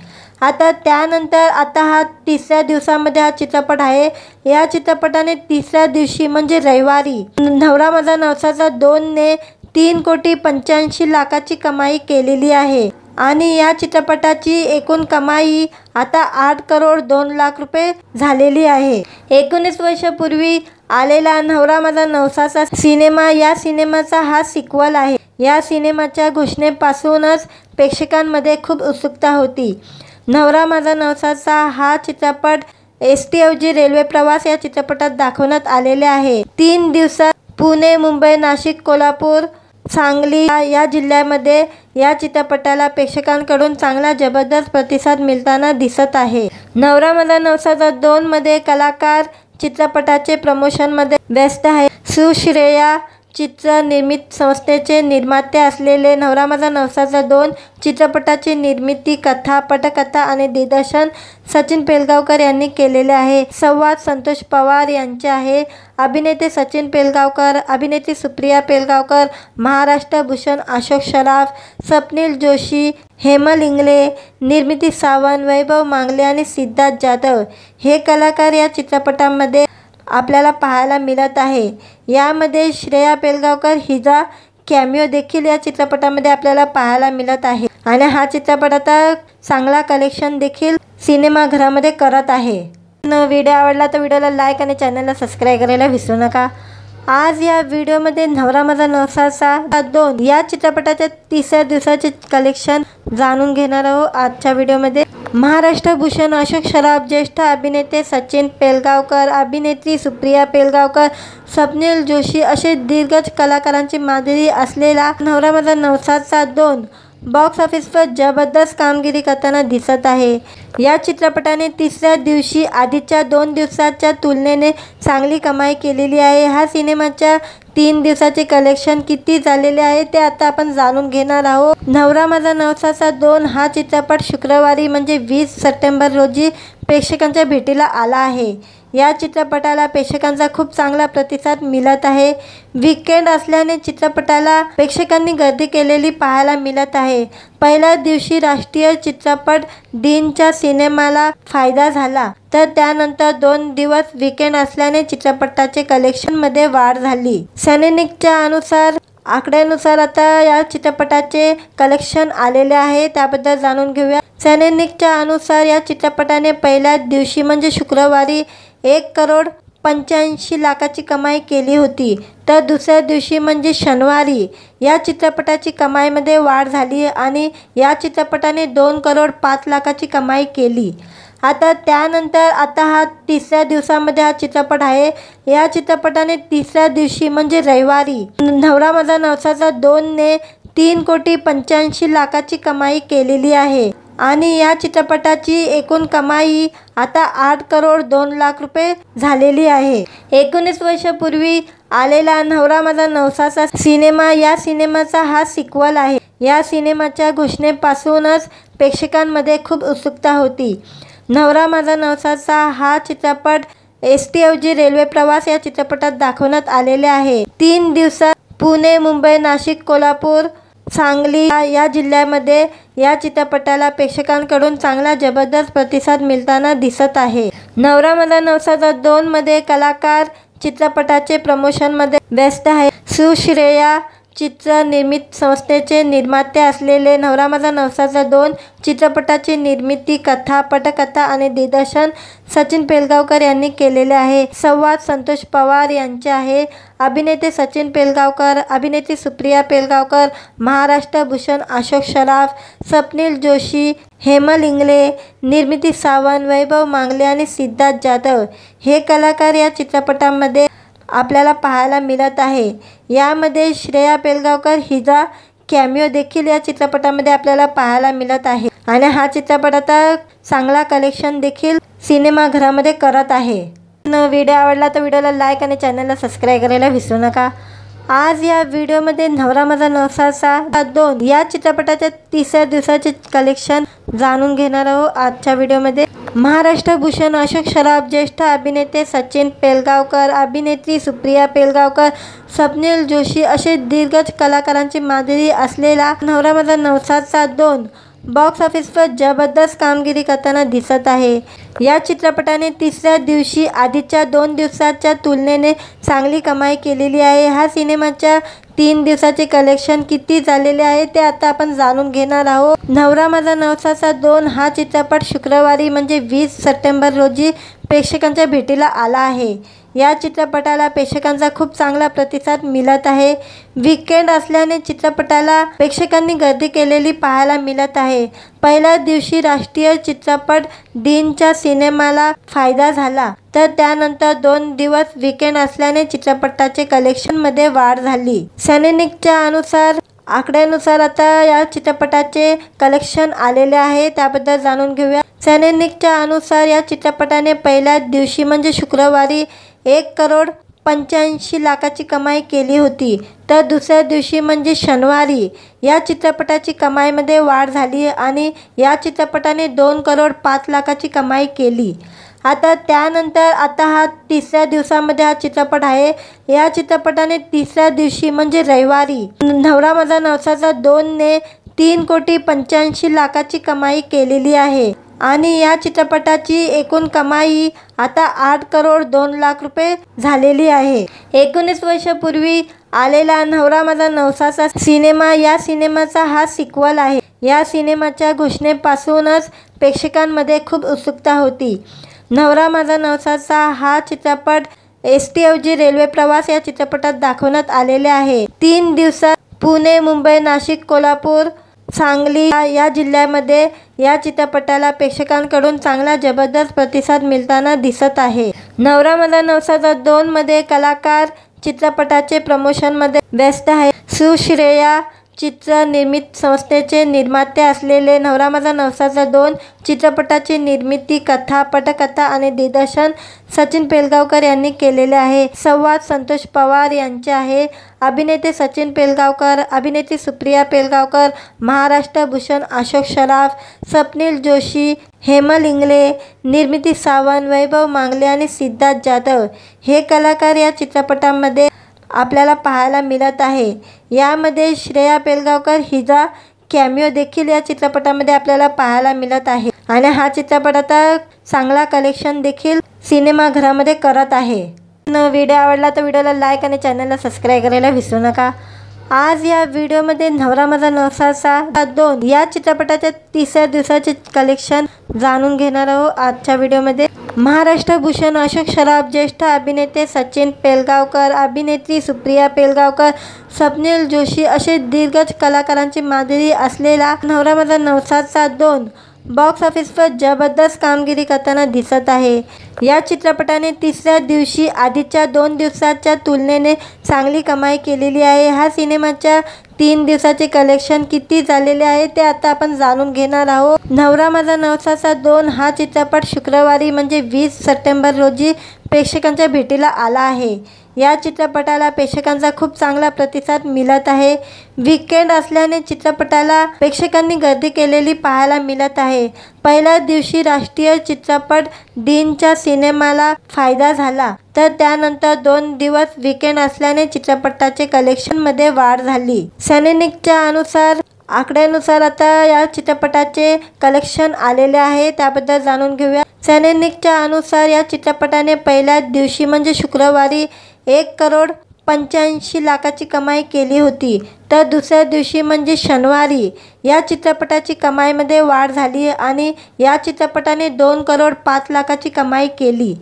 आता त्यानंतर हा तिसऱ्या दिवसामध्ये हा चित्रपट आहे। या चित्रपटाने तिसऱ्या दिवशी म्हणजे रविवारी नवरा माझा नवसाचा 2ने 3,85,00,000ची कमाई केलेली आहे आणि या चित्रपटाची एकूण कमाई आता 8,02,00,000 रुपये झालेली आहे। 19 वर्षापूर्वी आलेला नवरा माझा नवसाचा सिनेमा या सिनेमाचा हा सिक्वल आहे। या सिनेमाच्या घोषणेपासूनच प्रेक्षकांमध्ये खूप उत्सुकता होती। नवरा माझा नवसाचा हा चित्रपट ST ऐवजी रेल्वे प्रवास या चित्रपटात दाखवण्यात आलेले आहे। 3 दिवसात पुणे, मुंबई, नाशिक, कोल्हापूर, सांगली या जिल्ह्यामध्ये या चित्रपटाला प्रेक्षकांकडून चांगला जबरदस्त प्रतिसाद मिळताना दिसत आहे। नवरा माझा नवसाचा 2 मध्ये कलाकार चित्रपटाचे प्रमोशनमध्ये व्यस्त आहे। सुश्रेया चित्र निर्मिती संस्थेचे निर्माते असलेले नवरा माझा नवसाचा 2 चित्रपटाची निर्मिती, कथा, पटकथा आणि दिग्दर्शन सचिन पेलगावकर यांनी केलेले आहे। संवाद संतोष पवार यांचे आहे। अभिनेते सचिन पेलगावकर, अभिनेत्री सुप्रिया पेलगावकर, महाराष्ट्र भूषण अशोक सराफ, स्वप्नील जोशी, हेमल इंगळे, निर्मिती सावंत, वैभव मांगले आणि सिद्धार्थ जाधव हे कलाकार या चित्रपटामध्ये आपल्याला पाहायला मिळत आहे। यामध्ये श्रेया पेलगावकर हिचा कॅमिओ देखील या चित्रपटामध्ये आपल्याला पाहायला मिळत आहे आणि हा चित्रपट आता चांगला कलेक्शन देखील सिनेमाघरामध्ये करत आहे। व्हिडिओ आवडला तर व्हिडिओला लाईक आणि चॅनलला सबस्क्राईब करायला विसरू नका। आज या व्हिडिओमध्ये नवरा माझा नवसाचा 2 या चित्रपटाच्या तिसऱ्या दिवसाचे कलेक्शन जाणून घेणार आहोत। आजच्या व्हिडिओमध्ये महाराष्ट्र भूषण अशोक सराफ, ज्येष्ठ अभिनेते सचिन पेलगावकर, अभिनेत्री सुप्रिया पेलगावकर, स्वप्नील जोशी असे दिग्गज कलाकारांची माधुरी असलेला नवरा माझा नवसाचा 2 बॉक्स ऑफिसवर जबरदस्त कामगिरी करताना दिसत आहे। या चित्रपटाने तिसऱ्या दिवशी आधीच्या 2 दिवसाच्या तुलनेने चांगली कमाई केलेली आहे। हा सिनेमाच्या 3 दिवसाचे कलेक्शन किती झालेले आहे ते आता आपण जाणून घेणार आहोत। नवरा माझा नवसाचा 2 हा चित्रपट शुक्रवारी म्हणजे 20 सप्टेंबर रोजी प्रेक्षकांच्या भेटीला आला आहे। या चित्रपटाला प्रेक्षकांचा खूप चांगला प्रतिसाद मिळत आहे। वीकेंड असल्याने चित्रपटाला प्रेक्षकांनी गर्दी केलेली पाहायला मिळत आहे। पहिल्या दिवशी राष्ट्रीय चित्रपट दिनच्या सिनेमाला फायदा झाला, तर त्यानंतर 2 दिवस वीकेंड असल्याने चित्रपटाचे कलेक्शनमध्ये वाढ झाली। सैनिकच्या आकड्यानुसार आता या चित्रपटाचे कलेक्शन आलेले आहे, त्याबद्दल जाणून घेऊया। सैनिकच्या अनुसार या चित्रपटाने पहिल्या दिवशी म्हणजे शुक्रवारी 1,85,00,000ची कमाई केली होती, तर दुसऱ्या दिवशी म्हणजे शनिवारी या चित्रपटाची कमाईमध्ये वाढ झाली आणि या चित्रपटाने 2 करोड 5 लाखाची कमाई केली। आता त्यानंतर हा तिसऱ्या दिवसामध्ये हा चित्रपट आहे। या चित्रपटाने तिसऱ्या दिवशी म्हणजे रविवारी नवरा माझा नवसाचा 2ने 3,85,00,000ची कमाई केलेली आहे आणि या चित्रपटाची एकूण कमाई आता 8,02,00,000 रुपये झालेली आहे। 19 वर्षापूर्वी आलेला नवरा माझा नवसाचा सिनेमा या सिनेमाचा हा सिक्वल आहे। या सिनेमाच्या घोषणेपासूनच प्रेक्षकांमध्ये खूप उत्सुकता होती। नवरा माझा नवसाचा हा चित्रपट ST ऐवजी रेल्वे प्रवास या चित्रपटात दाखवण्यात आलेले आहे। 3 दिवसात पुणे, मुंबई, नाशिक, कोल्हापूर, सांगली या जिल्ह्यामध्ये या चित्रपटाला प्रेक्षकांकडून चांगला जबरदस्त प्रतिसाद मिळताना दिसत आहे। नवरा माझा नवसाचा 2 मध्ये कलाकार चित्रपटाचे प्रमोशनमध्ये व्यस्त आहे। सुश्रेया चित्र निर्मिती संस्थेचे निर्माते असलेले नवरा माझा नवसाचा 2 चित्रपटाची निर्मिती, कथा, पटकथा आणि दिग्दर्शन सचिन पेलगावकर यांनी केलेले आहे। संवाद संतोष पवार यांचे आहे। अभिनेते सचिन पेलगावकर, अभिनेत्री सुप्रिया पेलगावकर, महाराष्ट्र भूषण अशोक सराफ, स्वप्नील जोशी, हेमल इंगळे, निर्मिती सावंत, वैभव मांगले आणि सिद्धार्थ जाधव हे कलाकार या चित्रपटामध्ये आपल्याला पाहायला मिळत आहे। यामध्ये श्रेया पेलगावकर हिचा कॅमिओ देखील या चित्रपटामध्ये आपल्याला पाहायला मिळत आहे आणि हा चित्रपट आता चांगला कलेक्शन देखील सिनेमाघरामध्ये करत आहे। व्हिडिओ आवडला तर व्हिडिओला लाईक आणि चॅनलला सबस्क्राईब करायला विसरू नका। आज या व्हिडिओमध्ये नवरा माझा नवसाचा 2 या चित्रपटाच्या तिसऱ्या दिवसाचे कलेक्शन जाणून घेणार आहोत आजच्या व्हिडिओमध्ये। महाराष्ट्र भूषण अशोक सराफ, ज्येष्ठ अभिनेते सचिन पेलगावकर, अभिनेत्री सुप्रिया पेलगावकर, स्वप्नील जोशी असे दिग्गज कलाकारांची माधुरी असलेला नवरा माझा नवसाचा 2 बॉक्स ऑफिसवर जबरदस्त कामगिरी करताना दिसत आहे। या चित्रपटाने तिसऱ्या दिवशी आधीच्या 2 दिवसाच्या तुलनेने चांगली कमाई केलेली आहे। हा सिनेमाच्या 3 दिवसाचे कलेक्शन किती झालेले आहे ते आता आपण जाणून घेणार आहोत। नवरा माझा नवसाचा 2 हा चित्रपट शुक्रवारी म्हणजे 20 सप्टेंबर रोजी प्रेक्षकांच्या भेटीला आला आहे। या चित्रपटाला प्रेक्षकांचा खूप चांगला प्रतिसाद मिळत आहे। वीकेंड असल्याने चित्रपटाला प्रेक्षकांनी गर्दी केलेली पाहायला मिळत आहे। पहिल्या दिवशी राष्ट्रीय चित्रपट दिनच्या सिनेमाला फायदा झाला, तर त्यानंतर 2 दिवस वीकेंड असल्याने चित्रपटाचे कलेक्शनमध्ये वाढ झाली। सैनिकच्या आकड्यानुसार आता या चित्रपटाचे कलेक्शन आलेले आहे, त्याबद्दल जाणून घेऊया। सैनिकच्या अनुसार या चित्रपटाने पहिल्या दिवशी म्हणजे शुक्रवारी 1,85,00,000ची कमाई केली होती, तर दुसऱ्या दिवशी म्हणजे शनिवारी या चित्रपटाची कमाईमध्ये वाढ झाली आणि या चित्रपटाने 2,05,00,000ची कमाई केली। त्यानंतर हा तिसऱ्या दिवसामध्ये हा चित्रपट आहे। या चित्रपटाने तिसऱ्या दिवशी म्हणजे रविवारी नवरा माझा नवसाचा 2 ने 3,85,00,000ची कमाई केलेली आहे आणि या चित्रपटाची एकूण कमाई आता 8,02,00,000 झालेली आहे। 19 वर्षापूर्वी आलेला नवरा माझा नवसाचा सिनेमा या सिनेमाचा हा सिक्वल आहे। या सिनेमाच्या घोषणेपासूनच प्रेक्षकांमध्ये खूप उत्सुकता होती। नवरा माझा नवसाचा हा चित्रपट एसटीऐवजी रेल्वे प्रवास या चित्रपटात दाखवण्यात आलेले आहे। 3 दिवसात पुणे, मुंबई, नाशिक, कोल्हापूर, सांगली या जिल्ह्यामध्ये या चित्रपटाला प्रेक्षकांकडून चांगला जबरदस्त प्रतिसाद मिळताना दिसत आहे। नवरा माझा नवसाचा 2 मध्ये कलाकार चित्रपटाचे प्रमोशनमध्ये व्यस्त आहे। सुश्रेया चित्रनिर्मिती संस्थेचे निर्माते असलेले नवरा माझा नवसाचा 2 चित्रपटाची निर्मिती, कथा, पटकथा आणि दिग्दर्शन सचिन पेलगावकर यांनी केलेले आहे। संवाद संतोष पवार यांचे आहे। अभिनेते सचिन पेलगावकर, अभिनेत्री सुप्रिया पेलगावकर, महाराष्ट्र भूषण अशोक सराफ, स्वप्नील जोशी, हेमल इंगळे, निर्मिती सावंत, वैभव मांगले आणि सिद्धार्थ जाधव हे कलाकार या चित्रपटामध्ये आपल्याला पाहायला मिळत आहे। यामध्ये श्रेया पेलगावकर हिचा कॅमिओ देखील या चित्रपटामध्ये आपल्याला पाहायला मिळत आहे आणि हा चित्रपट आता चांगला कलेक्शन देखील सिनेमाघरामध्ये करत आहे। व्हिडिओ आवडला तर व्हिडिओला लाईक आणि चॅनलला सबस्क्राईब करायला विसरू नका। आज या व्हिडिओमध्ये नवरा माझा नवसाचा 2 या चित्रपटाच्या तिसऱ्या दिवसाचे कलेक्शन जाणून घेणार आहोत आजच्या व्हिडिओमध्ये। महाराष्ट्र भूषण अशोक सराफ, ज्येष्ठ अभिनेते सचिन पेलगावकर, अभिनेत्री सुप्रिया पेलगावकर, स्वप्नील जोशी असे दिग्गज कलाकारांची माधुरी असलेला नवरा माझा नवसाचा 2 बॉक्स ऑफिसवर जबरदस्त कामगिरी करताना दिसत आहे। या चित्रपटाने तिसऱ्या दिवशी आधीच्या 2 दिवसाच्या तुलनेने चांगली कमाई केलेली आहे। हा सिनेमाच्या 3 दिवसाचे कलेक्शन किती झालेले आहे ते आता आपण जाणून घेणार आहोत। नवरा माझा नवसाचा 2 हा चित्रपट शुक्रवारी म्हणजे 20 सप्टेंबर रोजी प्रेक्षकांच्या भेटीला आला आहे। या चित्रपटाला प्रेक्षकांचा खूप चांगला प्रतिसाद मिळत आहे। वीकेंड असल्याने चित्रपटाला प्रेक्षकांनी गर्दी केलेली पाहायला मिळत आहे। पहिल्या दिवशी राष्ट्रीय चित्रपट दिनच्या सिनेमाला फायदा झाला, तर त्यानंतर 2 दिवस वीकेंड असल्याने चित्रपटाचे कलेक्शनमध्ये वाढ झाली। सैनिकच्या आकड्यानुसार आता या चित्रपटाचे कलेक्शन आलेले आहे, त्याबद्दल जाणून घेऊया। सैनिकच्या अनुसार या चित्रपटाने पहिल्या दिवशी म्हणजे शुक्रवारी 1,85,00,000ची कमाई केली होती, तर दुसऱ्या दिवशी म्हणजे शनिवारी या चित्रपटाची कमाईमध्ये वाढ झाली आणि या चित्रपटाने 2,05,00,000ची कमाई केली।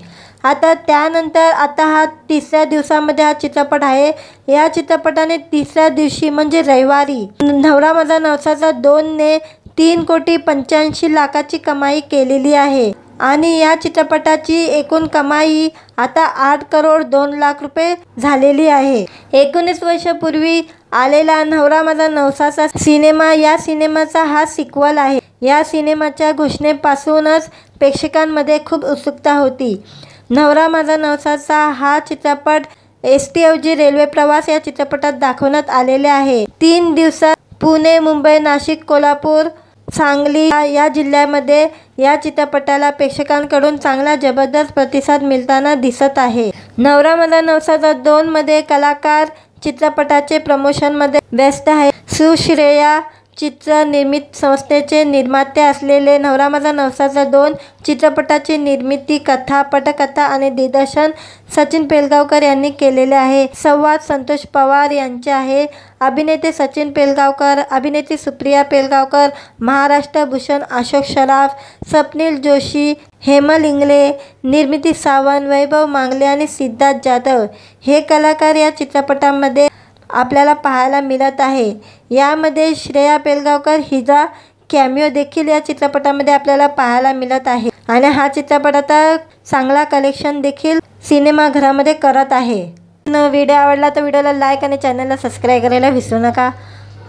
त्यानंतर हा तिसऱ्या दिवसामध्ये हा चित्रपट आहे। या चित्रपटाने तिसऱ्या दिवशी म्हणजे रविवारी नवरा माझा नवसाचा 2 ने 3,85,00,000ची कमाई केलेली आहे आणि या चित्रपटाची एकूण कमाई आता 8,02,00,000 झालेली आहे। 19 वर्षापूर्वी आलेला नवरा माझा नवसाचा सिनेमा या सिनेमाचा हा सिक्वल आहे। या सिनेमाच्या घोषणेपासूनच प्रेक्षकांमध्ये खूप उत्सुकता होती। नवरा माझा नवसाचा हा चित्रपट एसटीऐवजी रेल्वे प्रवास या चित्रपटात दाखवण्यात आलेले आहे। 3 दिवसात पुणे, मुंबई, नाशिक, कोल्हापूर, सांगली या जिल्ह्यामध्ये या चित्रपटाला प्रेक्षकांकडून चांगला जबरदस्त प्रतिसाद मिळताना दिसत आहे। नवरा माझा नवसाचा 2 मध्ये कलाकार चित्रपटाचे प्रमोशनमध्ये व्यस्त आहे। सुश्रेया चित्रनिर्मिती संस्थेचे निर्माते असलेले नवरा माझा नवसाचा 2 चित्रपटाची निर्मिती, कथा, पटकथा आणि दिग्दर्शन सचिन पेलगावकर यांनी केलेले आहे। संवाद संतोष पवार यांचे आहे। अभिनेते सचिन पेलगावकर, अभिनेत्री सुप्रिया पेलगावकर, महाराष्ट्र भूषण अशोक सराफ, स्वप्नील जोशी, हेमल इंगळे, निर्मिती सावंत, वैभव मांगले आणि सिद्धार्थ जाधव हे कलाकार या चित्रपटामध्ये आपल्याला पाहायला मिळत आहे। यामध्ये श्रेया पेलगावकर हिचा कॅमिओ देखील या चित्रपटामध्ये आपल्याला पाहायला मिळत आहे आणि हा चित्रपट आता चांगला कलेक्शन देखील सिनेमाघरामध्ये करत आहे। व्हिडिओ आवडला तर व्हिडिओला लाईक आणि चॅनलला सबस्क्राईब करायला विसरू नका।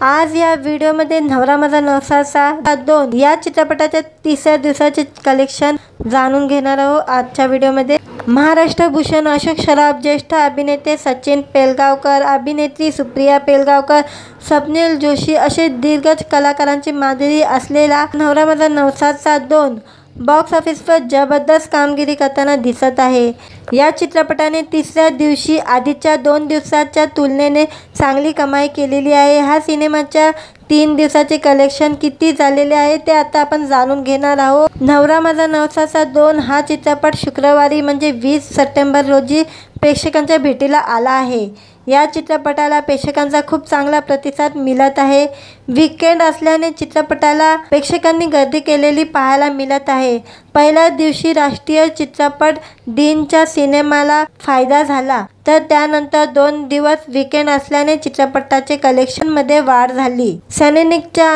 आज या व्हिडिओमध्ये नवरा माझा नवसाचा 2 या चित्रपटाच्या 3ऱ्या दिवसाचे कलेक्शन जाणून घेणार आहोत। आजच्या व्हिडिओमध्ये महाराष्ट्र भूषण अशोक सराफ, ज्येष्ठ अभिनेते सचिन पेलगावकर, अभिनेत्री सुप्रिया पेलगावकर, स्वप्नील जोशी असे दिग्गज कलाकारांची माधुरी असलेला नवरा माझा नवसाचा 2 बॉक्स ऑफिसवर जबरदस्त कामगिरी करताना दिसत आहे। या चित्रपटाने 3ऱ्या दिवशी आधीच्या 2 दिवसाच्या तुलनेने चांगली कमाई केलेली आहे। हा सिनेमाच्या 3 दिवसाचे कलेक्शन किती झालेले आहे ते आता आपण जाणून घेणार आहोत। नवरा माझा नवसाचा 2 हा चित्रपट शुक्रवारी म्हणजे 20 सप्टेंबर रोजी प्रेक्षकांच्या भेटीला आला आहे। या चित्रपटाला प्रेक्षकांचा खूप चांगला प्रतिसाद मिळत आहे। वीकेंड असल्याने चित्रपटाला प्रेक्षकांनी गर्दी केलेली पाहायला मिळत आहे। पहिल्या दिवशी राष्ट्रीय चित्रपट दिनच्या सिनेमाला फायदा झाला, तर त्यानंतर 2 दिवस वीकेंड असल्याने चित्रपटाचे कलेक्शनमध्ये वाढ झाली। सैनिकच्या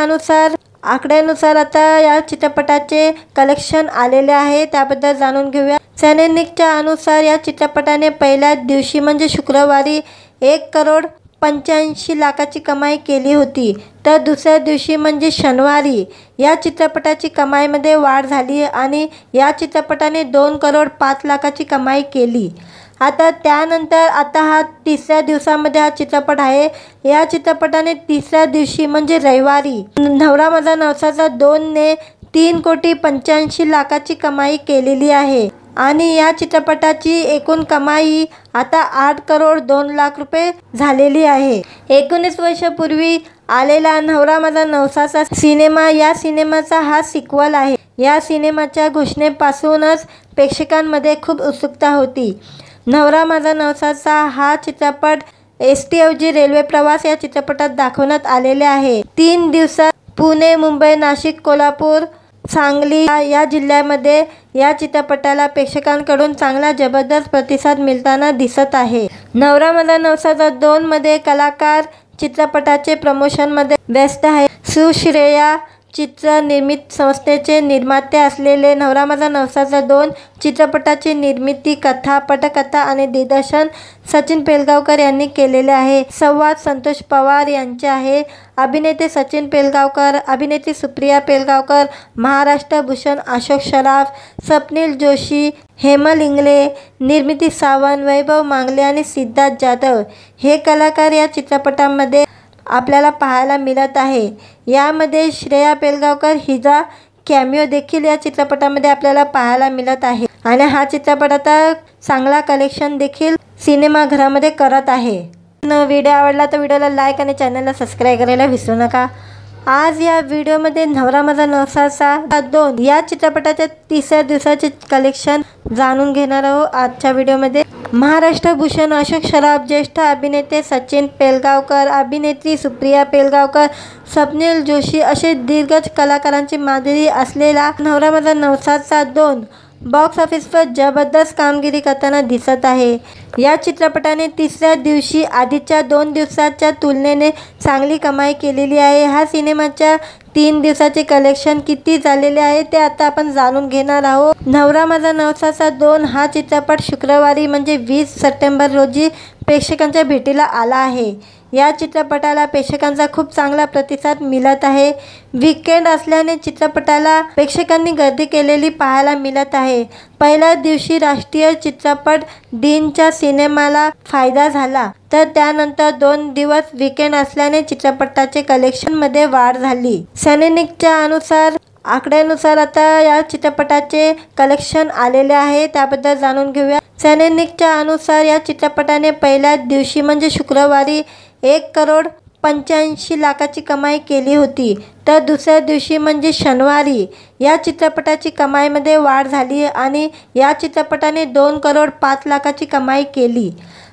आकड्यानुसार आता या चित्रपटाचे कलेक्शन आलेले आहे, त्याबद्दल जाणून घेऊया। सैनिकच्या अनुसार या चित्रपटाने पहिल्या दिवशी म्हणजे शुक्रवारी 1,85,00,000ची कमाई केली होती, तर दुसऱ्या दिवशी म्हणजे शनिवारी या चित्रपटाची कमाईमध्ये वाढ झाली आणि या चित्रपटाने 2,05,00,000ची कमाई केली। त्यानंतर हा 3ऱ्या दिवसामध्ये हा चित्रपट आहे। या चित्रपटाने 3ऱ्या दिवशी म्हणजे रविवारी नवरा माझा नवसाचा 2 ने 3,85,00,000ची कमाई केलेली आहे आणि या चित्रपटाची एकूण कमाई आता 8,02,00,000 रुपये झालेली आहे। 19 वर्षापूर्वी आलेला नवरा माझा नवसाचा सिनेमा या सिनेमाचा हा सिक्वल आहे। या सिनेमाच्या घोषणेपासूनच प्रेक्षकांमध्ये खूप उत्सुकता होती। नवरा माझा नवसाचा हा चित्रपट एसटी ऐवजी रेल्वे प्रवास या चित्रपटात दाखवण्यात आलेले आहे। 3 दिवसात पुणे, मुंबई, नाशिक, कोल्हापूर, सांगली या जिल्ह्यामध्ये या चित्रपटाला प्रेक्षकांकडून चांगला जबरदस्त प्रतिसाद मिळताना दिसत आहे। नवरा माझा नवसाचा 2 मध्ये कलाकार चित्रपटाचे प्रमोशनमध्ये व्यस्त आहे। सुश्रेया चित्रनिर्मिती संस्थेचे निर्माते असलेले नवरा माझा नवसाचा 2 चित्रपटाची निर्मिती, कथा, पटकथा आणि दिग्दर्शन सचिन पेलगावकर यांनी केलेले आहे। संवाद संतोष पवार यांचे आहे। अभिनेते सचिन पेलगावकर, अभिनेत्री सुप्रिया पेलगावकर, महाराष्ट्र भूषण अशोक सराफ, स्वप्नील जोशी, हेमल इंगळे, निर्मिती सावंत, वैभव मांगले आणि सिद्धार्थ जाधव हे कलाकार या चित्रपटामध्ये आपल्याला पाहायला मिळत आहे। यामध्ये श्रेया पेलगावकर हिचा कॅमिओ देखील या चित्रपटामध्ये आपल्याला पाहायला मिळत आहे आणि हा चित्रपट आता चांगला कलेक्शन देखील सिनेमाघरामध्ये करत आहे। व्हिडिओ आवडला तर व्हिडिओला लाईक आणि चॅनलला सबस्क्राईब करायला विसरू नका। आज या व्हिडिओमध्ये नवरा माझा नवसाचा 2 या चित्रपटाच्या 3ऱ्या दिवसाचे कलेक्शन जाणून घेणार आहोत। आजच्या व्हिडिओमध्ये महाराष्ट्र भूषण अशोक सराफ, ज्येष्ठ अभिनेते सचिन पेलगावकर, अभिनेत्री सुप्रिया पेलगावकर, स्वप्नील जोशी असे दिग्गज कलाकारांची माधुरी असलेला नवरा माझा नवसाचा 2 बॉक्स ऑफिसवर जबरदस्त कामगिरी करताना दिसत आहे। या चित्रपटाने 3ऱ्या दिवशी आधीच्या 2 दिवसाच्या तुलनेने चांगली कमाई केलेली आहे। हा सिनेमाच्या 3 दिवसाचे कलेक्शन किती झालेले आहे ते आता आपण जाणून घेणार आहोत। नवरा माझा नवसाचा 2 हा चित्रपट शुक्रवारी म्हणजे 20 सप्टेंबर रोजी प्रेक्षकांच्या भेटीला आला आहे। या चित्रपटाला प्रेक्षकांचा खूप चांगला प्रतिसाद मिळत आहे। वीकेंड असल्याने चित्रपटाला प्रेक्षकांनी गर्दी केलेली पाहायला मिळत आहे। पहिल्या दिवशी राष्ट्रीय चित्रपट दिनच्या सिनेमाला फायदा झाला, तर त्यानंतर 2 दिवस वीकेंड असल्याने चित्रपटाचे कलेक्शनमध्ये वाढ झाली। सैनिकच्या आकड्यानुसार आता या चित्रपटाचे कलेक्शन आलेले आहे, त्याबद्दल जाणून घेऊया। सैनिकच्या अनुसार या चित्रपटाने पहिल्या दिवशी म्हणजे शुक्रवारी 1,85,00,000ची कमाई केली होती, तर दुसऱ्या दिवशी म्हणजे शनिवारी या चित्रपटाची कमाईमध्ये वाढ झाली आणि या चित्रपटाने 2,05,00,000ची कमाई केली।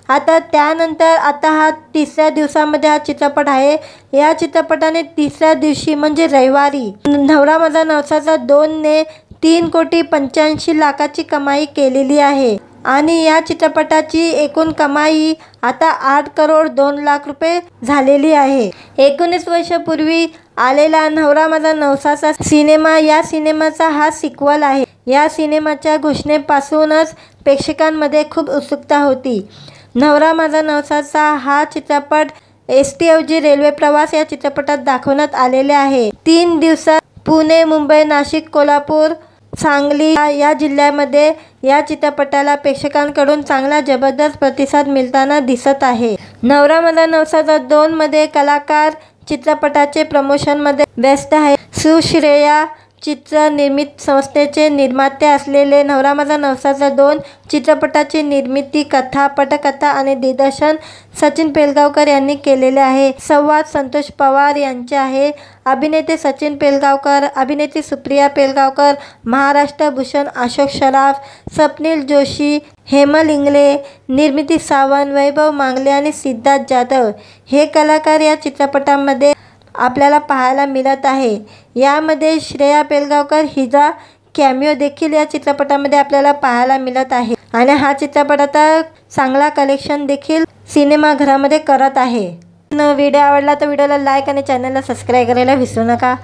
आता त्यानंतर हा तिसऱ्या दिवसामध्ये हा चित्रपट आहे। या चित्रपटाने तिसऱ्या दिवशी म्हणजे रविवारी नवरा माझा नवसाचा 2ने 3,85,00,000ची कमाई केलेली आहे आणि या चित्रपटाची एकूण कमाई आता 8,02,00,000 झालेली आहे। 19 वर्षापूर्वी आलेला नवरा माझा नवसाचा सिनेमा या सिनेमाचा हा सिक्वल आहे। या सिनेमाच्या घोषणेपासूनच प्रेक्षकांमध्ये खूप उत्सुकता होती। नवरा माझा नवसाचा हा चित्रपट एसटी ऐवजी रेल्वे प्रवास या चित्रपटात दाखवण्यात आलेले आहे। 3 दिवसात पुणे, मुंबई, नाशिक, कोल्हापूर, सांगली या जिल्ह्यामध्ये या चित्रपटाला प्रेक्षकांकडून चांगला जबरदस्त प्रतिसाद मिळताना दिसत आहे। नवरा माझा नवसाचा 2 मध्ये कलाकार चित्रपटाचे प्रमोशनमध्ये व्यस्त आहे। सुश्रेया चित्र निर्मित संस्थेचे निर्माते असलेले नवरा माझा नवसाचा 2 चित्रपटाची निर्मिती, कथा, पटकथा आणि दिग्दर्शन सचिन पेलगावकर यांनी केलेले आहे। संवाद संतोष पवार यांचे आहे। अभिनेते सचिन पेलगावकर, अभिनेत्री सुप्रिया पेलगावकर, महाराष्ट्र भूषण अशोक सराफ, स्वप्नील जोशी, हेमल इंगळे, निर्मिती सावंत, वैभव मांगले आणि सिद्धार्थ जाधव हे कलाकार या चित्रपटामध्ये आपल्याला पाहायला मिळत आहे। यामध्ये श्रेया पेलगावकर हिचा कॅमिओ देखील या चित्रपटामध्ये आपल्याला पाहायला मिळत आहे आणि हा चित्रपट आता चांगला कलेक्शन देखील सिनेमाघरामध्ये करत आहे। व्हिडिओ आवडला तर व्हिडिओला लाईक आणि चॅनलला सबस्क्राईब करायला विसरू नका।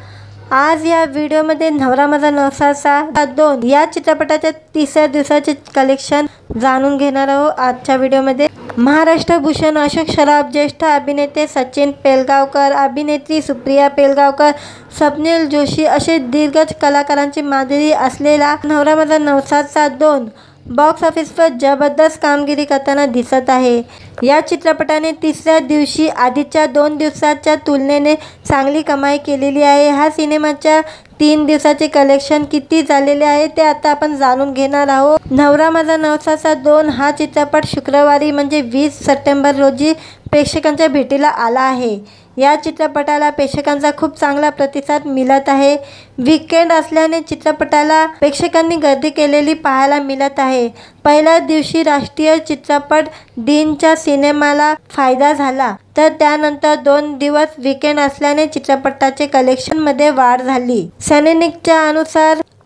आज या व्हिडिओमध्ये नवरा माझा नवसाचा 2 या चित्रपटाच्या तिसऱ्या दिवसाचे कलेक्शन जाणून घेणार आहोत। आजच्या व्हिडिओमध्ये महाराष्ट्र भूषण अशोक सराफ, ज्येष्ठ अभिनेते सचिन पेलगावकर, अभिनेत्री सुप्रिया पेलगावकर, स्वप्नील जोशी असे दिग्गज कलाकारांची माधुरी असलेला नवरा माझा नवसाचा 2 बॉक्स ऑफिसवर जबरदस्त कामगिरी करताना दिसत आहे। या चित्रपटाने तिसऱ्या दिवशी आधीच्या 2 दिवसाच्या तुलनेने चांगली कमाई केलेली आहे। हा सिनेमाच्या 3 दिवसाचे कलेक्शन किती झालेले आहे ते आता आपण जाणून घेणार आहोत। नवरा माझा नवसाचा 2 हा चित्रपट शुक्रवारी म्हणजे 20 सप्टेंबर रोजी प्रेक्षकांच्या भेटीला आला आहे। या चित्रपटाला प्रेक्षकांचा खूप चांगला प्रतिसाद मिळत आहे। वीकेंड असल्याने चित्रपटाला प्रेक्षकांनी गर्दी केलेली पाहायला मिळत आहे। पहिल्या दिवशी राष्ट्रीय चित्रपट दिनच्या सिनेमाला फायदा झाला, तर त्यानंतर 2 दिवस वीकेंड असल्याने चित्रपटाचे कलेक्शनमध्ये वाढ झाली। सैनिकच्या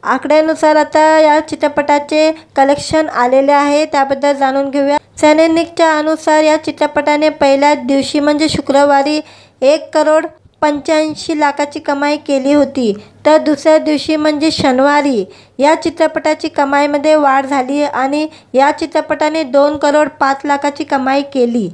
आकड्यानुसार आता या चित्रपटाचे कलेक्शन आलेले आहे, त्याबद्दल जाणून घेऊया। सैनिकच्या अनुसार या चित्रपटाने पहिल्या दिवशी म्हणजे शुक्रवारी 1,85,00,000ची कमाई केली होती, तर दुसऱ्या दिवशी म्हणजे शनिवारी या चित्रपटाची कमाईमध्ये वाढ झाली आणि या चित्रपटाने 2,05,00,000ची कमाई केली।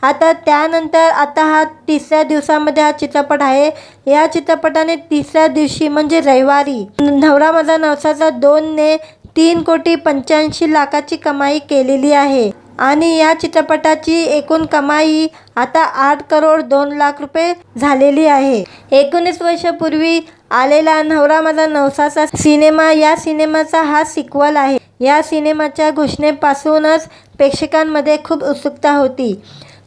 आता त्यानंतर हा तिसऱ्या दिवसामध्ये हा चित्रपट आहे। या चित्रपटाने तिसऱ्या दिवशी म्हणजे रविवारी नवरा माझा नवसाचा 2ने 3,85,00,000ची कमाई केलेली आहे आणि या चित्रपटाची एकूण कमाई आता 8,02,00,000 झालेली आहे। 19 वर्षापूर्वी आलेला नवरा माझा नवसाचा सिनेमा या सिनेमाचा हा सिक्वल आहे। या सिनेमाच्या घोषणेपासूनच प्रेक्षकांमध्ये खूप उत्सुकता होती।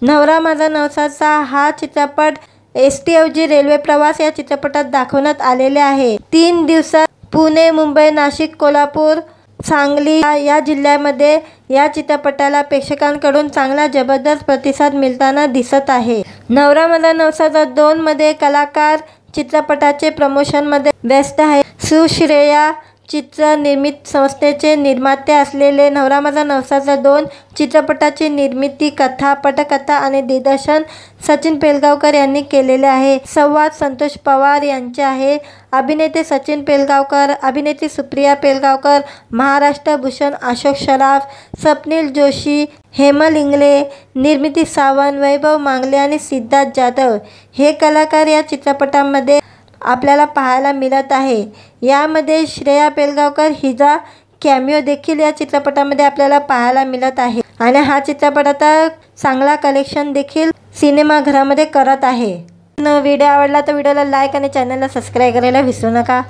नवरा माझा नवसाचा हा चित्रपट एसटी ऐवजी रेल्वे प्रवास या चित्रपटात दाखवण्यात आलेले आहे। 3 दिवसात पुणे, मुंबई, नाशिक, कोल्हापूर, सांगली या जिल्ह्यामध्ये या चित्रपटाला प्रेक्षकांकडून चांगला जबरदस्त प्रतिसाद मिळताना दिसत आहे। नवरा माझा नवसाचा 2 मध्ये कलाकार चित्रपटाचे प्रमोशनमध्ये व्यस्त आहे। सुश्रेया चित्र निर्मित संस्थेचे निर्माते असलेले नवरा माझा नवसाचा 2 चित्रपटाची निर्मिती, कथा, पटकथा आणि दिग्दर्शन सचिन पेलगावकर यांनी केलेले आहे. संवाद संतोष पवार यांचे आहे. अभिनेते सचिन पेलगावकर, अभिनेत्री सुप्रिया पेलगावकर, महाराष्ट्र भूषण अशोक सराफ, स्वप्नील जोशी, हेमल इंगळे, निर्मिती सावंत, वैभव मांगले आणि सिद्धार्थ जाधव हे कलाकार या चित्रपटामध्ये आपल्याला पाहायला मिळत आहे. यामध्ये श्रेया पेलगावकर हिचा कॅमिओ देखील या चित्रपटामध्ये आपल्याला पाहायला मिळत आहे आणि हा चित्रपट आता चांगला कलेक्शन देखील सिनेमाघरामध्ये करत आहे. व्हिडिओ आवडला तर व्हिडिओला लाईक आणि चॅनलला सबस्क्राईब करायला विसरू नका.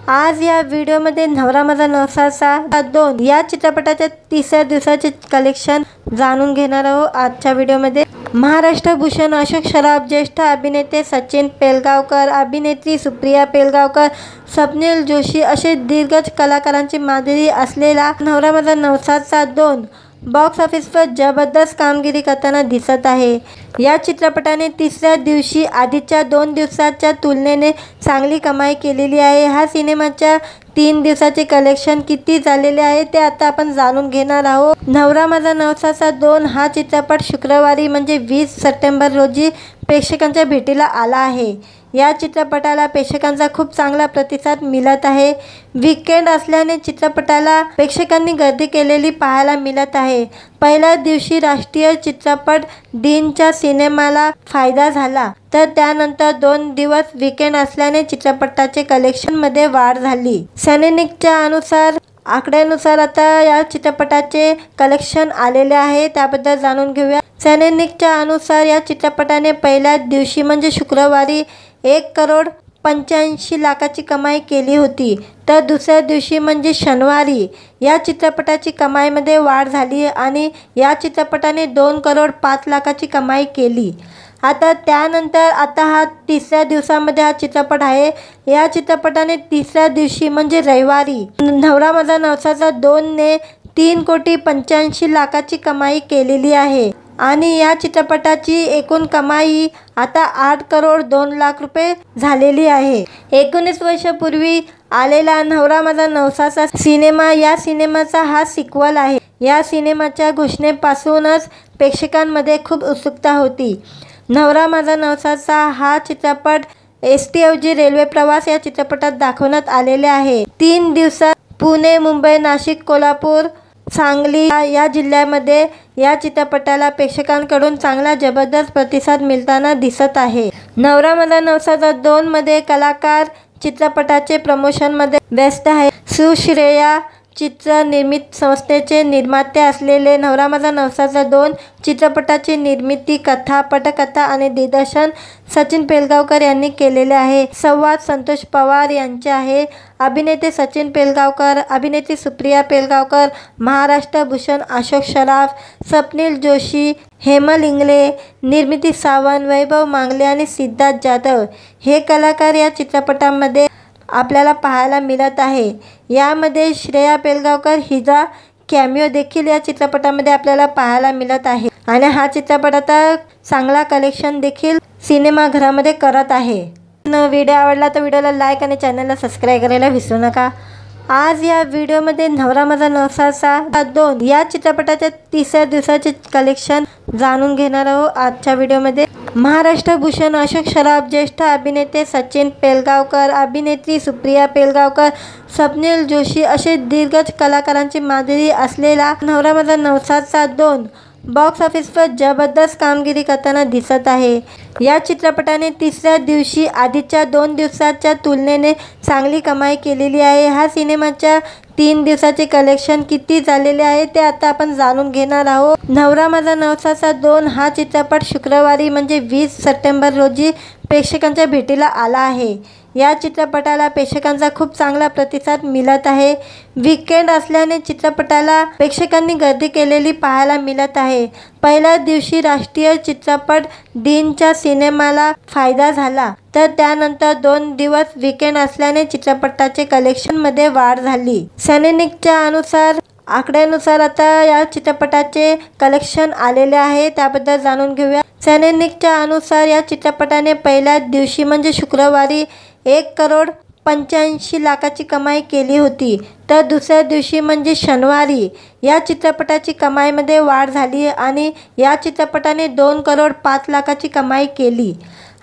आज या व्हिडिओमध्ये नवरा माझा नवसाचा 2 या चित्रपटाच्या 3ऱ्या दिवसाचे कलेक्शन जाणून घेणार आहोत. आजच्या व्हिडिओमध्ये महाराष्ट्र भूषण अशोक सराफ, ज्येष्ठ अभिनेते सचिन पेलगावकर, अभिनेत्री सुप्रिया पेलगावकर, स्वप्नील जोशी असे दिग्गज कलाकारांची माधुरी असलेला नवरा माझा नवसाचा 2 बॉक्स ऑफिसवर जबरदस्त कामगिरी करताना दिसत आहे. या चित्रपटाने 3ऱ्या दिवशी आधीच्या 2 दिवसाच्या तुलनेने चांगली कमाई केलेली आहे. हा सिनेमाच्या 3 दिवसाचे कलेक्शन किती झालेले आहे ते आता आपण जाणून घेणार आहोत. नवरा माझा नवसाचा 2 हा चित्रपट शुक्रवारी म्हणजे 20 सप्टेंबर रोजी प्रेक्षकांच्या भेटीला आला आहे. या चित्रपटाला प्रेक्षकांचा खूप चांगला प्रतिसाद मिळत आहे. वीकेंड असल्याने चित्रपटाला प्रेक्षकांनी गर्दी केलेली पाहायला मिळत आहे. पहिल्या दिवशी राष्ट्रीय चित्रपट दिनच्या सिनेमाला फायदा झाला, तर त्यानंतर 2 दिवस वीकेंड असल्याने चित्रपटाचे कलेक्शनमध्ये वाढ झाली. सैनिकच्या आकड्यानुसार आता या चित्रपटाचे कलेक्शन आलेले आहे, त्याबद्दल जाणून घेऊया. सैनिकच्या अनुसार या चित्रपटाने पहिल्या दिवशी म्हणजे शुक्रवारी 1,85,00,000ची कमाई केली होती, तर दुसऱ्या दिवशी म्हणजे शनिवारी या चित्रपटाची कमाईमध्ये वाढ झाली आणि या चित्रपटाने 2,05,00,000ची कमाई केली. त्यानंतर हा 3ऱ्या दिवसामध्ये हा चित्रपट आहे. या चित्रपटाने 3ऱ्या दिवशी म्हणजे रविवारी नवरा माझा नवसाचा 2ने 3,85,00,000ची कमाई केलेली आहे आणि या चित्रपटाची एकूण कमाई आता 8,02,00,000 रुपये झालेली आहे. 19 वर्षापूर्वी आलेला नवरा माझा नवसाचा सिनेमा या सिनेमाचा हा सिक्वल आहे. या सिनेमाच्या घोषणेपासूनच प्रेक्षकांमध्ये खूप उत्सुकता होती. नवरा माझा नवसाचा हा चित्रपट एसटी ऐवजी रेल्वे प्रवास या चित्रपटात दाखवण्यात आलेले आहे. 3 दिवसात पुणे, मुंबई, नाशिक, कोल्हापूर, सांगली या जिल्ह्यामध्ये या चित्रपटाला प्रेक्षकांकडून चांगला जबरदस्त प्रतिसाद मिळताना दिसत आहे. नवरा माझा नवसाचा 2 मध्ये कलाकार चित्रपटाचे प्रमोशनमध्ये व्यस्त आहे. सुश्रेया चित्र निर्मित संस्थेचे निर्माते असलेले नवरा माझा नवसाचा 2 चित्रपटाची निर्मिती, कथा, पटकथा आणि दिग्दर्शन सचिन पेलगावकर यांनी केलेले आहे. संवाद संतोष पवार यांचे आहे. अभिनेते सचिन पेलगावकर, अभिनेत्री सुप्रिया पेलगावकर, महाराष्ट्र भूषण अशोक सराफ, स्वप्नील जोशी, हेमल इंगळे, निर्मिती सावंत, वैभव मांगले आणि सिद्धार्थ जाधव हे कलाकार या चित्रपटामध्ये आपल्याला पाहायला मिळत आहे. यामध्ये श्रेया पेलगावकर हिचा कॅमिओ देखील या चित्रपटामध्ये आपल्याला पाहायला मिळत आहे आणि हा चित्रपट आता चांगला कलेक्शन देखील सिनेमाघरामध्ये करत आहे. व्हिडिओ आवडला तर व्हिडिओला लाईक आणि चॅनलला सबस्क्राईब करायला विसरू नका. आज या व्हिडिओमध्ये नवरा माझा नवसाचा 2 या चित्रपटाच्या 3ऱ्या दिवसाचे कलेक्शन जाणून घेणार आहोत. आजच्या व्हिडिओमध्ये महाराष्ट्र भूषण अशोक सराफ, ज्येष्ठ अभिनेते सचिन पेलगावकर, अभिनेत्री सुप्रिया पेलगावकर, स्वप्नील जोशी असे दिग्गज कलाकारांची माधुरी असलेला नवरा माझा नवसाचा 2 बॉक्स ऑफिसवर जबरदस्त कामगिरी करताना दिसत आहे. या चित्रपटाने 3ऱ्या दिवशी आधीच्या 2 दिवसाच्या तुलनेने चांगली कमाई केलेली आहे. हा सिनेमाच्या 3 दिवसाचे कलेक्शन किती झालेले आहे ते आता आपण जाणून घेणार आहोत. नवरा माझा नवसाचा 2 हा चित्रपट शुक्रवारी म्हणजे 20 सप्टेंबर रोजी प्रेक्षकांच्या भेटीला आला आहे. या चित्रपटाला प्रेक्षकांचा खूप चांगला प्रतिसाद मिळत आहे. वीकेंड असल्याने चित्रपटाला प्रेक्षकांनी गर्दी केलेली पाहायला मिळत आहे. पहिल्या दिवशी राष्ट्रीय चित्रपट दिनच्या सिनेमाला फायदा झाला, तर त्यानंतर 2 दिवस वीकेंड असल्याने चित्रपटाचे कलेक्शनमध्ये वाढ झाली. सैनिकच्या आकड्यानुसार आता या चित्रपटाचे कलेक्शन आलेले आहे, त्याबद्दल जाणून घेऊया. सैनिकच्या अनुसार या चित्रपटाने पहिल्या दिवशी म्हणजे शुक्रवारी 85 लाखाची कमाई केली होती, तर दुसऱ्या दिवशी म्हणजे शनिवारी या चित्रपटाची कमाईमध्ये वाढ झाली आणि या चित्रपटाने 2,05,00,000ची कमाई केली।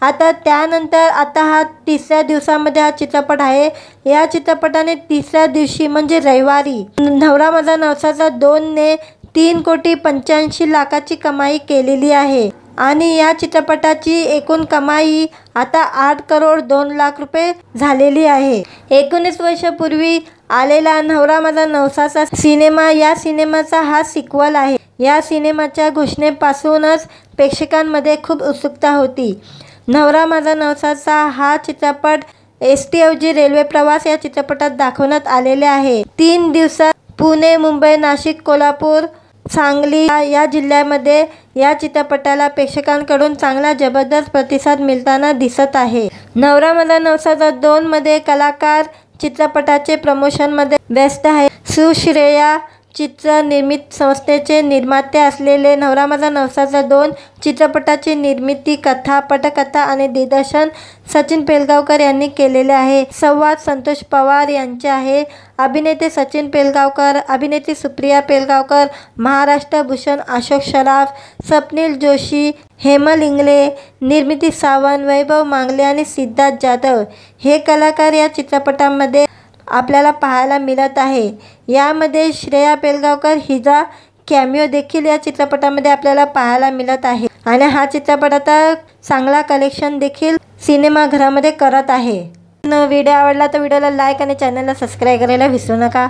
त्यानंतर हा तिसऱ्या दिवसामध्ये हा चित्रपट आहे। या चित्रपटाने तिसऱ्या दिवशी म्हणजे रविवारी नवरा माझा नवसाचा 2ने 3,85,00,000ची कमाई केलेली आहे आणि या चित्रपटाची एकूण कमाई आता 8,02,00,000 रुपये झालेली आहे। 19 वर्षापूर्वी आलेला नवरा माझा नवसाचा सिनेमा या सिनेमाचा हा सिक्वल आहे। या सिनेमाच्या घोषणेपासूनच प्रेक्षकांमध्ये खूप उत्सुकता होती। नवरा माझा नवसाचा हा चित्रपट एसटी ऐवजी रेल्वे प्रवास या चित्रपटात दाखवण्यात आलेले आहे। 3 दिवसात पुणे, मुंबई, नाशिक, कोल्हापूर, सांगली या जिल्ह्यामध्ये या चित्रपटाला प्रेक्षकांकडून चांगला जबरदस्त प्रतिसाद मिळताना दिसत आहे। नवरा माझा नवसाचा 2 मध्ये कलाकार चित्रपटाचे प्रमोशनमध्ये व्यस्त आहे। सुश्रेया चित्र निर्मित संस्थेचे निर्माते असलेले नवरा माझा नवसाचा 2 चित्रपटाची निर्मिती, कथा, पटकथा आणि दिग्दर्शन सचिन पेलगावकर यांनी केलेले आहे। संवाद संतोष पवार यांचे आहे। अभिनेते सचिन पेलगावकर, अभिनेत्री सुप्रिया पेलगावकर, महाराष्ट्र भूषण अशोक सराफ, स्वप्नील जोशी, हेमल इंगळे, निर्मिती सावंत, वैभव मांगले आणि सिद्धार्थ जाधव हे कलाकार या चित्रपटामध्ये आपल्याला पाहायला मिळत आहे। यामध्ये श्रेया पेलगावकर हिचा कॅमिओ देखील या चित्रपटामध्ये आपल्याला पाहायला मिळत आहे आणि हा चित्रपट आता चांगला कलेक्शन देखील सिनेमाघरामध्ये करत आहे। व्हिडिओ आवडला तर व्हिडिओला लाईक आणि चॅनलला सबस्क्राईब करायला विसरू नका।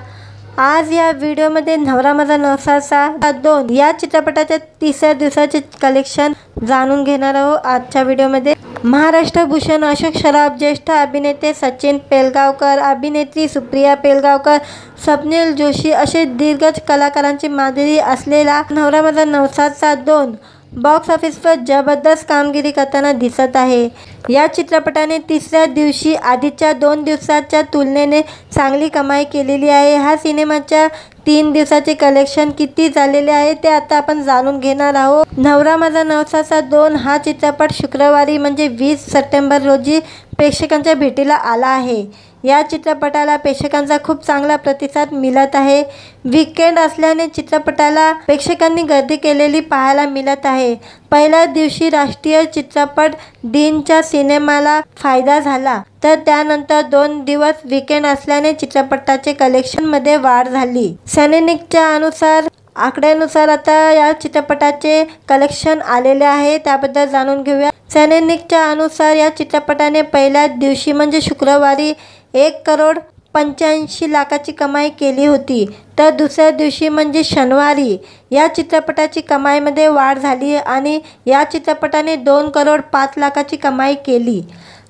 आज या व्हिडिओमध्ये नवरा माझा नवसाचा 2 या चित्रपटाच्या तिसऱ्या दिवसाचे कलेक्शन जाणून घेणार आहोत। आजच्या व्हिडिओमध्ये महाराष्ट्र भूषण अशोक सराफ, ज्येष्ठ अभिनेते सचिन पेलगावकर, अभिनेत्री सुप्रिया पेलगावकर, स्वप्नील जोशी असे दिग्गज कलाकारांची माधुरी असलेला नवरा माझा नवसाचा 2 बॉक्स ऑफिसवर जबरदस्त कामगिरी करताना दिसत आहे। या चित्रपटाने तिसऱ्या दिवशी आधीच्या 2 दिवसाच्या तुलनेने चांगली कमाई केलेली आहे। हा सिनेमाच्या 3 दिवसाचे कलेक्शन किती झालेले आहे ते आता आपण जाणून घेणार आहोत। नवरा माझा नवसाचा 2 हा चित्रपट शुक्रवारी म्हणजे 20 सप्टेंबर रोजी प्रेक्षकांच्या भेटीला आला आहे। या चित्रपटाला प्रेक्षकांचा खूप चांगला प्रतिसाद मिळत आहे। वीकेंड असल्याने चित्रपटाला प्रेक्षकांनी गर्दी केलेली पाहायला मिळत आहे। पहिल्या दिवशी राष्ट्रीय चित्रपट दिनच्या सिनेमाला फायदा झाला, तर त्यानंतर 2 दिवस वीकेंड असल्याने चित्रपटाचे कलेक्शनमध्ये वाढ झाली। सैनिकच्या आकड्यानुसार आता या चित्रपटाचे कलेक्शन आलेले आहे, त्याबद्दल जाणून घेऊया। सैनिकच्या अनुसार या चित्रपटाने पहिल्या दिवशी म्हणजे शुक्रवारी 1,85,00,000ची कमाई केली होती, तर दुसऱ्या दिवशी म्हणजे शनिवारी या चित्रपटाची कमाईमध्ये वाढ झाली आणि या चित्रपटाने 2,05,00,000ची कमाई केली।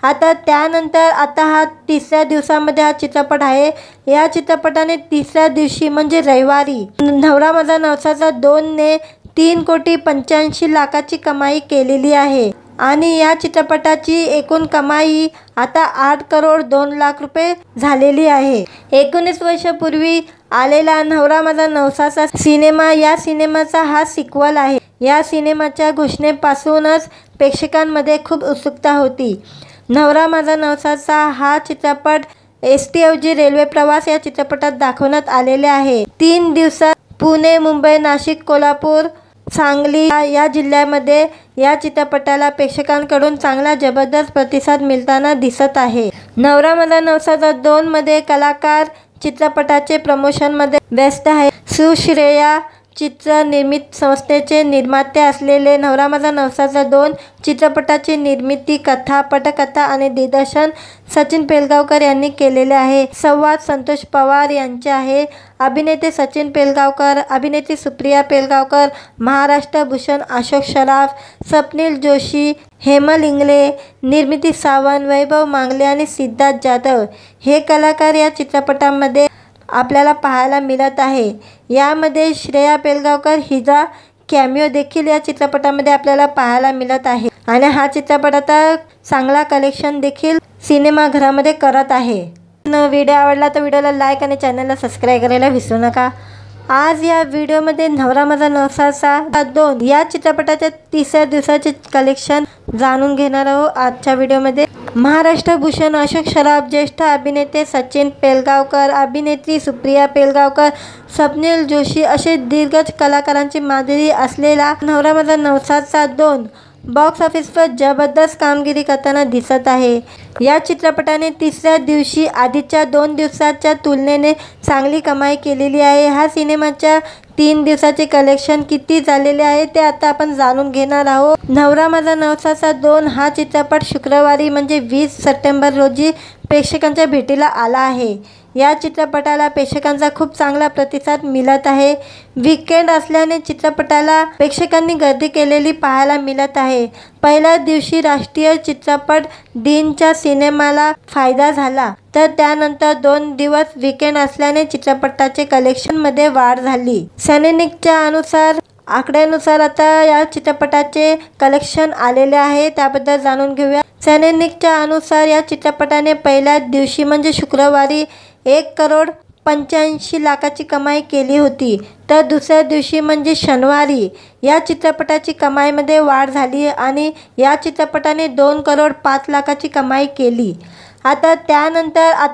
त्यानंतर हा तिसऱ्या दिवसामध्ये हा चित्रपट आहे। या चित्रपटाने तिसऱ्या दिवशी म्हणजे रविवारी नवरा माझा नवसाचा 2ने 3,85,00,000ची कमाई केलेली आहे आणि या चित्रपटाची एकूण कमाई आता 8,02,00,000 रुपये झालेली आहे। 19 वर्षापूर्वी आलेला नवरा माझा नवसाचा सिनेमा या सिनेमाचा हा सिक्वल आहे। या सिनेमाच्या घोषणेपासूनच प्रेक्षकांमध्ये खूप उत्सुकता होती। नवरा माझा नवसाचा हा चित्रपट एसटी ऐवजी रेल्वे प्रवास या चित्रपटात दाखवण्यात आलेले आहे। 3 दिवसात पुणे, मुंबई, नाशिक, कोल्हापूर, सांगली या जिल्ह्यामध्ये या चित्रपटाला प्रेक्षकांकडून चांगला जबरदस्त प्रतिसाद मिळताना दिसत आहे। नवरा माझा नवसाचा 2 मध्ये कलाकार चित्रपटाचे प्रमोशनमध्ये व्यस्त आहे। सुश्रेया चित्र निर्मित संस्थेचे निर्माते असलेले नवरा माझा नवसाचा 2 चित्रपटाची निर्मिती, कथा, पटकथा आणि दिग्दर्शन सचिन पेलगावकर यांनी केलेले आहे। संवाद संतोष पवार यांचे आहे। अभिनेते सचिन पेलगावकर, अभिनेत्री सुप्रिया पेलगावकर, महाराष्ट्र भूषण अशोक सराफ, स्वप्नील जोशी, हेमल इंगळे, निर्मिती सावंत, वैभव मांगले आणि सिद्धार्थ जाधव हे कलाकार या चित्रपटामध्ये आपल्याला पाहायला मिळत आहे। यामध्ये श्रेया पेलगावकर हिचा कॅमिओ देखील या चित्रपटामध्ये आपल्याला पाहायला मिळत आहे आणि हा चित्रपट आता चांगला कलेक्शन देखील सिनेमाघरामध्ये करत आहे। व्हिडिओ आवडला तर व्हिडिओला लाईक आणि चॅनलला सबस्क्राईब करायला विसरू नका। आज या व्हिडिओमध्ये नवरा माझा नवसाचा 2 या चित्रपटाच्या तिसऱ्या दिवसाचे कलेक्शन जाणून घेणार आहोत। आजच्या व्हिडिओमध्ये महाराष्ट्र भूषण अशोक सराफ, ज्येष्ठ अभिनेते सचिन पेलगावकर, अभिनेत्री सुप्रिया पेलगावकर, स्वप्नील जोशी असे दिग्गज कलाकारांची माधुरी असलेला नवरा माझा नवसाचा 2 बॉक्स ऑफिसवर जबरदस्त कामगिरी करताना दिसत आहे। या चित्रपटाने तिसऱ्या दिवशी आधीच्या 2 दिवसाच्या तुलनेने चांगली कमाई केलेली आहे। हा सिनेमाच्या 3 दिवसाचे कलेक्शन किती झालेले आहे ते आता आपण जाणून घेणार आहोत। नवरा माझा नवसाचा 2 हा चित्रपट शुक्रवारी म्हणजे 20 सप्टेंबर रोजी प्रेक्षकांच्या भेटीला आला आहे। या चित्रपटाला प्रेक्षकांचा खूप चांगला प्रतिसाद मिळत आहे। वीकेंड असल्याने चित्रपटाला प्रेक्षकांनी गर्दी केलेली पाहायला मिळत आहे। पहिल्या दिवशी राष्ट्रीय चित्रपट दिनच्या सिनेमाला फायदा झाला, तर त्यानंतर 2 दिवस वीकेंड असल्याने चित्रपटाचे कलेक्शनमध्ये वाढ झाली। सैनिकच्या आकड्यानुसार आता या चित्रपटाचे कलेक्शन आलेले आहे, त्याबद्दल जाणून घेऊया। सैनिकच्या अनुसार या चित्रपटाने पहिल्या दिवशी म्हणजे शुक्रवारी 1,85,00,000ची कमाई केली होती, तर दुसऱ्या दिवशी म्हणजे शनिवारी या चित्रपटाची कमाईमध्ये वाढ झाली आणि या चित्रपटाने 2,05,00,000ची कमाई केली। आता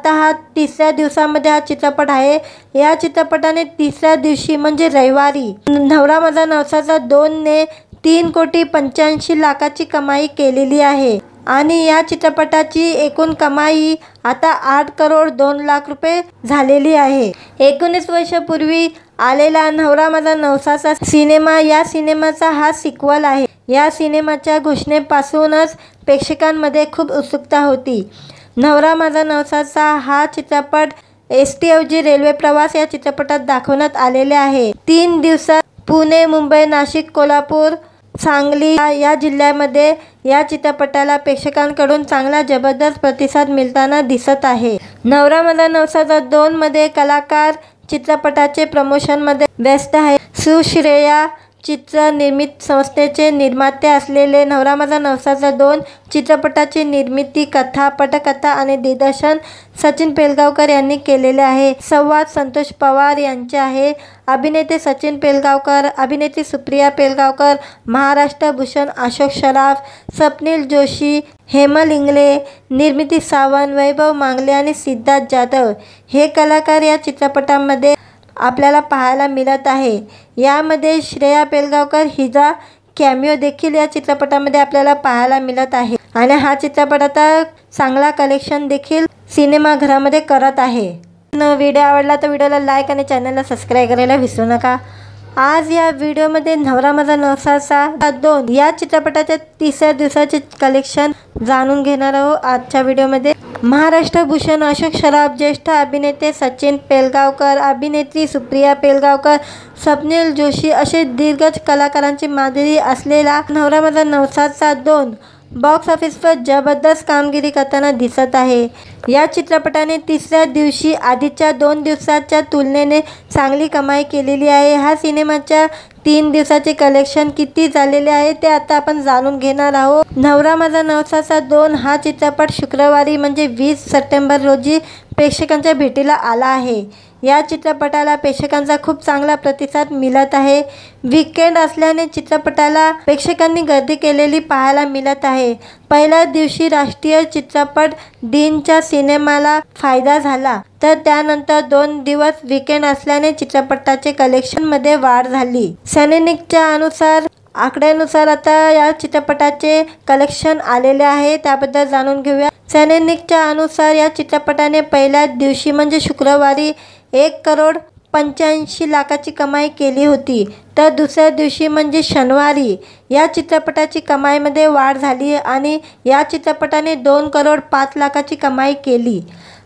हा तिसऱ्या दिवसामध्ये हा चित्रपट आहे। या चित्रपटाने तिसऱ्या दिवशी म्हणजे रविवारी नवरा माझा नवसाचा 2 ने 3,85,00,000ची कमाई केलेली आहे आणि या चित्रपटाची एकूण कमाई आता 8,02,00,000 रुपये झालेली आहे। 19 वर्षापूर्वी आलेला नवरा माझा नवसाचा सिनेमा या सिनेमाचा हा सिक्वल आहे। या सिनेमाच्या घोषणेपासूनच प्रेक्षकांमध्ये खूप उत्सुकता होती। नवरा माझा नवसाचा हा चित्रपट एसटीऐवजी रेल्वे प्रवास या चित्रपटात दाखवण्यात आलेले आहे। 3 दिवसात पुणे, मुंबई, नाशिक, कोल्हापूर, सांगली या जिल्ह्यामध्ये या चित्रपटाला प्रेक्षकांकडून चांगला जबरदस्त प्रतिसाद मिळताना दिसत आहे। नवरा माझा नवसाचा 2 मध्ये कलाकार चित्रपटाचे प्रमोशनमध्ये व्यस्त आहे। सुश्रेया चित्र निर्मित संस्थेचे निर्माते असलेले नवरा माझा नवसाचा 2 चित्रपटाची निर्मिती, कथा, पटकथा आणि दिग्दर्शन सचिन पेलगावकर यांनी केलेले आहे। संवाद संतोष पवार यांचे आहे। अभिनेते सचिन पेलगावकर, अभिनेत्री सुप्रिया पेलगावकर, महाराष्ट्र भूषण अशोक सराफ, स्वप्नील जोशी, हेमल इंगळे, निर्मिती सावंत, वैभव मांगले आणि सिद्धार्थ जाधव हे कलाकार या चित्रपटामध्ये आपल्याला पाहायला मिळत आहे। यामध्ये श्रेया पेलगावकर हिचा कॅमिओ देखील या चित्रपटामध्ये आपल्याला पाहायला मिळत आहे आणि हा चित्रपट आता चांगला कलेक्शन देखील सिनेमाघरामध्ये करत आहे। व्हिडिओ आवडला तर व्हिडिओला लाईक आणि चॅनलला सबस्क्राईब करायला विसरू नका। आज या व्हिडिओमध्ये नवरा माझा नवसाचा 2 या चित्रपटाच्या तिसऱ्या दिवसाचे कलेक्शन जाणून घेणार आहोत। आजच्या व्हिडिओमध्ये महाराष्ट्र भूषण अशोक सराफ, ज्येष्ठ अभिनेते सचिन पेलगावकर, अभिनेत्री सुप्रिया पेलगावकर, स्वप्नील जोशी असे दिग्गज कलाकारांची माधुरी असलेला नवरा माझा नवसाचा 2 बॉक्स ऑफिसवर जबरदस्त कामगिरी करताना दिसत आहे। या चित्रपटाने तिसऱ्या दिवशी आधीच्या 2 दिवसाच्या तुलनेने चांगली कमाई केलेली आहे। हा सिनेमाच्या 3 दिवसाचे कलेक्शन किती झालेले आहे ते आता आपण जाणून घेणार आहोत। नवरा माझा नवसाचा 2 हा चित्रपट शुक्रवारी म्हणजे 20 सप्टेंबर रोजी प्रेक्षकांच्या भेटीला आला आहे। या चित्रपटाला प्रेक्षकांचा खूप चांगला प्रतिसाद मिळत आहे। वीकेंड असल्याने चित्रपटाला प्रेक्षकांनी गर्दी केलेली पाहायला मिळत आहे। पहिल्या दिवशी राष्ट्रीय चित्रपट दिनच्या सिनेमाला फायदा झाला, तर त्यानंतर 2 दिवस वीकेंड असल्याने चित्रपटाचे कलेक्शनमध्ये वाढ झाली। सैनिकच्या आकड्यानुसार आता या चित्रपटाचे कलेक्शन आलेले आहे, त्याबद्दल जाणून घेऊया। सैनिकच्या अनुसार या चित्रपटाने पहिल्या दिवशी म्हणजे शुक्रवारी 1,85,00,000ची कमाई केली होती, तर दुसऱ्या दिवशी म्हणजे शनिवारी या चित्रपटाची कमाईमध्ये वाढ झाली आणि या चित्रपटाने 2,05,00,000ची कमाई केली।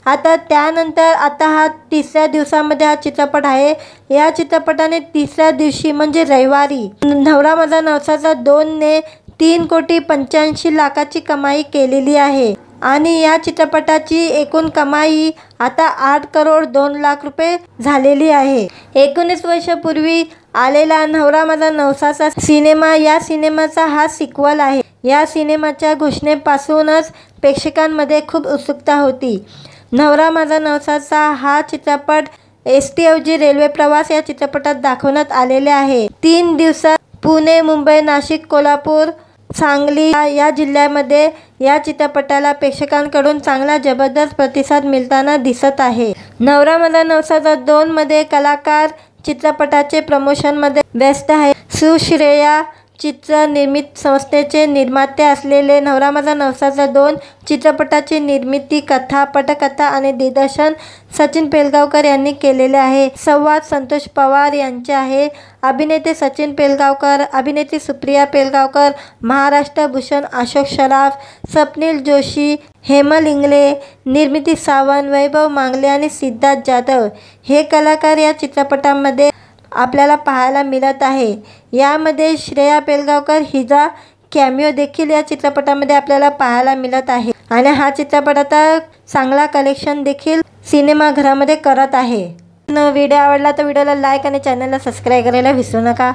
त्यानंतर हा तिसऱ्या दिवसामध्ये हा चित्रपट आहे। या चित्रपटाने तिसऱ्या दिवशी म्हणजे रविवारी नवरा माझा नवसाचा 2 ने 3,85,00,000ची कमाई केलेली आहे आणि या चित्रपटाची एकूण कमाई आता 8,02,00,000 रुपये झालेली आहे। 19 वर्षापूर्वी आलेला नवरा माझा नवसाचा सिनेमा या सिनेमाचा हा सिक्वल आहे। या सिनेमाच्या घोषणेपासूनच प्रेक्षकांमध्ये खूप उत्सुकता होती। नवरा माझा नवसाचा हा चित्रपट एसटी ऐवजी रेल्वे प्रवास या चित्रपटात दाखवण्यात आलेले आहे। 3 दिवसात पुणे, मुंबई, नाशिक, कोल्हापूर, सांगली या जिल्ह्यामध्ये या चित्रपटाला प्रेक्षकांकडून चांगला जबरदस्त प्रतिसाद मिळताना दिसत आहे। नवरा माझा नवसाचा 2 मध्ये कलाकार चित्रपटाचे प्रमोशनमध्ये व्यस्त आहे। सुश्रेया चित्र निर्मित संस्थेचे निर्माते असलेले नवरा माझा नवसाचा 2 चित्रपटाची निर्मिती, कथा, पटकथा आणि दिग्दर्शन सचिन पेलगावकर यांनी केलेले आहे। संवाद संतोष पवार यांचे आहे। अभिनेते सचिन पेलगावकर, अभिनेत्री सुप्रिया पेलगावकर, महाराष्ट्र भूषण अशोक सराफ, स्वप्नील जोशी, हेमल इंगळे, निर्मिती सावंत, वैभव मांगले आणि सिद्धार्थ जाधव हे कलाकार या चित्रपटामध्ये आपल्याला पाहायला मिळत आहे। यामध्ये श्रेया पेलगावकर हिचा कॅमिओ देखील या चित्रपटामध्ये आपल्याला पाहायला मिळत आहे आणि हा चित्रपट आता चांगला कलेक्शन देखील सिनेमाघरामध्ये करत आहे। व्हिडिओ आवडला तर व्हिडिओला लाईक आणि चॅनलला सबस्क्राईब करायला विसरू नका।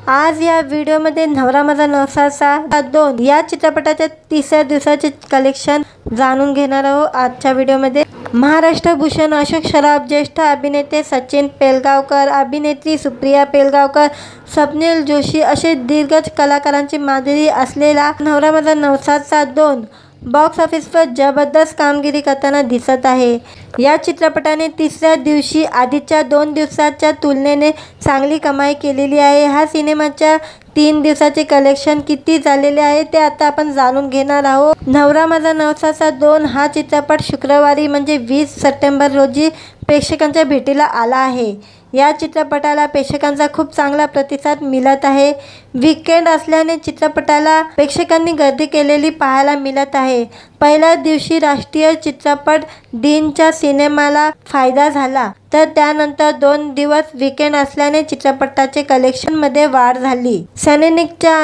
आज या व्हिडिओमध्ये नवरा माझा नवसाचा 2 या चित्रपटाच्या 3ऱ्या दिवसाचे कलेक्शन जाणून घेणार आहोत। आजच्या व्हिडिओमध्ये महाराष्ट्र भूषण अशोक सराफ, ज्येष्ठ अभिनेते सचिन पेलगावकर, अभिनेत्री सुप्रिया पेलगावकर, स्वप्नील जोशी असे दिग्गज कलाकारांची माधुरी असलेला नवरा माझा नवसाचा 2 बॉक्स ऑफिसवर जबरदस्त कामगिरी करताना दिसत आहे। या चित्रपटाने 3ऱ्या दिवशी आधीच्या 2 दिवसाच्या तुलनेने चांगली कमाई केलेली आहे। हा सिनेमाच्या 3 दिवसाचे कलेक्शन किती झालेले आहे ते आता आपण जाणून घेणार आहोत। नवरा माझा नवसाचा 2 हा चित्रपट शुक्रवारी म्हणजे 20 सप्टेंबर रोजी प्रेक्षकांच्या भेटीला आला आहे। या चित्रपटाला प्रेक्षकांचा खूप चांगला प्रतिसाद मिळत आहे। वीकेंड असल्याने चित्रपटाला प्रेक्षकांनी गर्दी केलेली पाहायला मिळत आहे। पहिल्या दिवशी राष्ट्रीय चित्रपट दिनच्या सिनेमाला फायदा झाला, तर त्यानंतर 2 दिवस वीकेंड असल्याने चित्रपटाचे कलेक्शनमध्ये वाढ झाली। सैनिकच्या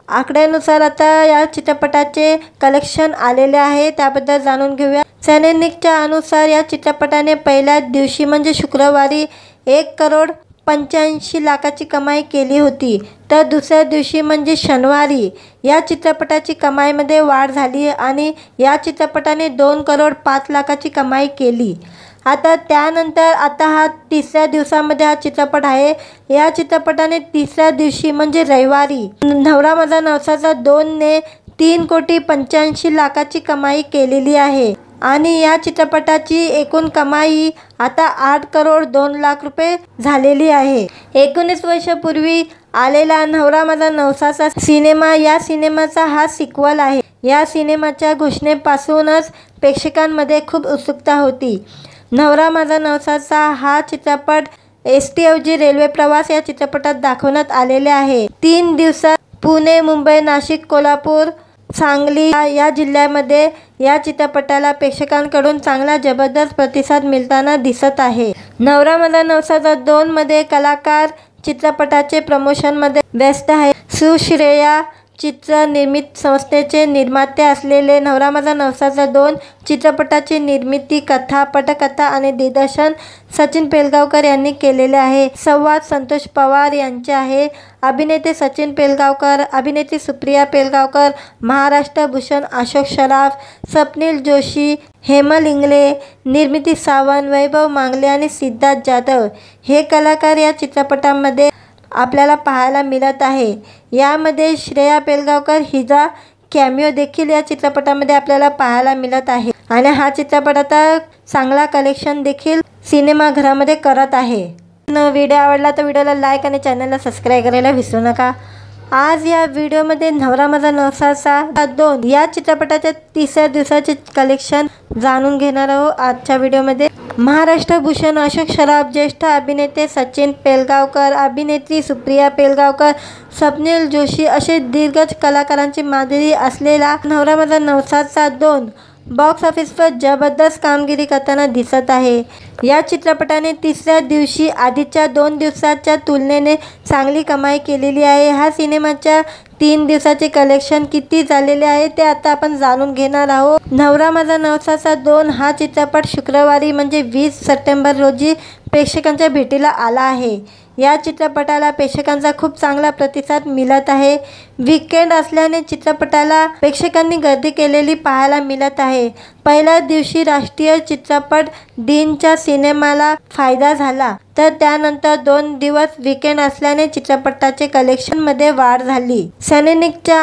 आकड्यानुसार आता या चित्रपटाचे कलेक्शन आलेले आहे, त्याबद्दल जाणून घेऊया। सैनिकच्या अनुसार या चित्रपटाने पहिल्या दिवशी म्हणजे शुक्रवारी 1,85,00,000ची कमाई केली होती, तर दुसऱ्या दिवशी म्हणजे शनिवारी या चित्रपटाची कमाईमध्ये वाढ झाली आणि या चित्रपटाने 2,05,00,000ची कमाई केली। त्यानंतर हा 3ऱ्या दिवसामध्ये हा चित्रपट आहे। या चित्रपटाने 3ऱ्या दिवशी म्हणजे रविवारी नवरा माझा नवसाचा 2 ने 3,85,00,000ची कमाई केलेली आहे आणि या चित्रपटाची एकूण कमाई आता 8,02,00,000 रुपये झालेली आहे। 19 वर्षापूर्वी आलेला नवरा माझा नवसाचा सिनेमा या सिनेमाचा हा सिक्वल आहे। या सिनेमाच्या घोषणेपासूनच प्रेक्षकांमध्ये खूप उत्सुकता होती। नवरा माझा नवसाचा हा चित्रपट एसटी ऐवजी रेल्वे प्रवास या चित्रपटात दाखवण्यात आलेले आहे। 3 दिवसात पुणे, मुंबई, नाशिक, कोल्हापूर, सांगली या जिल्ह्यामध्ये या चित्रपटाला प्रेक्षकांकडून चांगला जबरदस्त प्रतिसाद मिळताना दिसत आहे। नवरा माझा नवसाचा 2 मध्ये कलाकार चित्रपटाचे प्रमोशनमध्ये व्यस्त आहे। सुश्रेया चित्र निर्मित संस्थेचे निर्माते असलेले नवरा माझा नवसाचा 2 चित्रपटाची निर्मिती, कथा, पटकथा आणि दिग्दर्शन सचिन पेलगावकर यांनी केलेले आहे। संवाद संतोष पवार यांचे आहे। अभिनेते सचिन पेलगावकर, अभिनेत्री सुप्रिया पेलगावकर, महाराष्ट्र भूषण अशोक सराफ, स्वप्नील जोशी, हेमल इंगळे, निर्मिती सावंत, वैभव मांगले आणि सिद्धार्थ जाधव हे कलाकार या चित्रपटामध्ये आपल्याला पाहायला मिळत आहे। यामध्ये श्रेया पेलगावकर हिचा कॅमिओ देखील या चित्रपटामध्ये आपल्याला पाहायला मिळत आहे आणि हा चित्रपट आता चांगला कलेक्शन देखील सिनेमाघरामध्ये करत आहे। व्हिडिओ आवडला तर व्हिडिओला लाईक आणि चॅनलला सबस्क्राईब करायला विसरू नका। आज या व्हिडिओमध्ये नवरा माझा नवसाचा 2 या चित्रपटाच्या 3ऱ्या दिवसाचे कलेक्शन जाणून घेणार आहोत। आजच्या व्हिडिओमध्ये महाराष्ट्र भूषण अशोक सराफ, ज्येष्ठ अभिनेते सचिन पेलगावकर, अभिनेत्री सुप्रिया पेलगावकर, स्वप्नील जोशी असे दिग्गज कलाकारांची माधुरी असलेला नवरा माझा नवसाचा 2 बॉक्स ऑफिसवर जबरदस्त कामगिरी करताना दिसत आहे। या चित्रपटाने 3ऱ्या दिवशी आधीच्या 2 दिवसाच्या तुलनेने चांगली कमाई केलेली आहे। हा सिनेमाच्या 3 दिवसाचे कलेक्शन किती झालेले आहे ते आता आपण जाणून घेणार आहोत। नवरा माझा नवसाचा 2 हा चित्रपट शुक्रवारी म्हणजे 20 सप्टेंबर रोजी प्रेक्षकांच्या भेटीला आला आहे। या चित्रपटाला प्रेक्षकांचा खूप चांगला प्रतिसाद मिळत आहे। वीकेंड असल्याने चित्रपटाला प्रेक्षकांनी गर्दी केलेली पाहायला मिळत आहे। पहिल्या दिवशी राष्ट्रीय चित्रपट दिनच्या सिनेमाला फायदा झाला, तर त्यानंतर 2 दिवस वीकेंड असल्याने चित्रपटाचे कलेक्शनमध्ये वाढ झाली। सैनिकच्या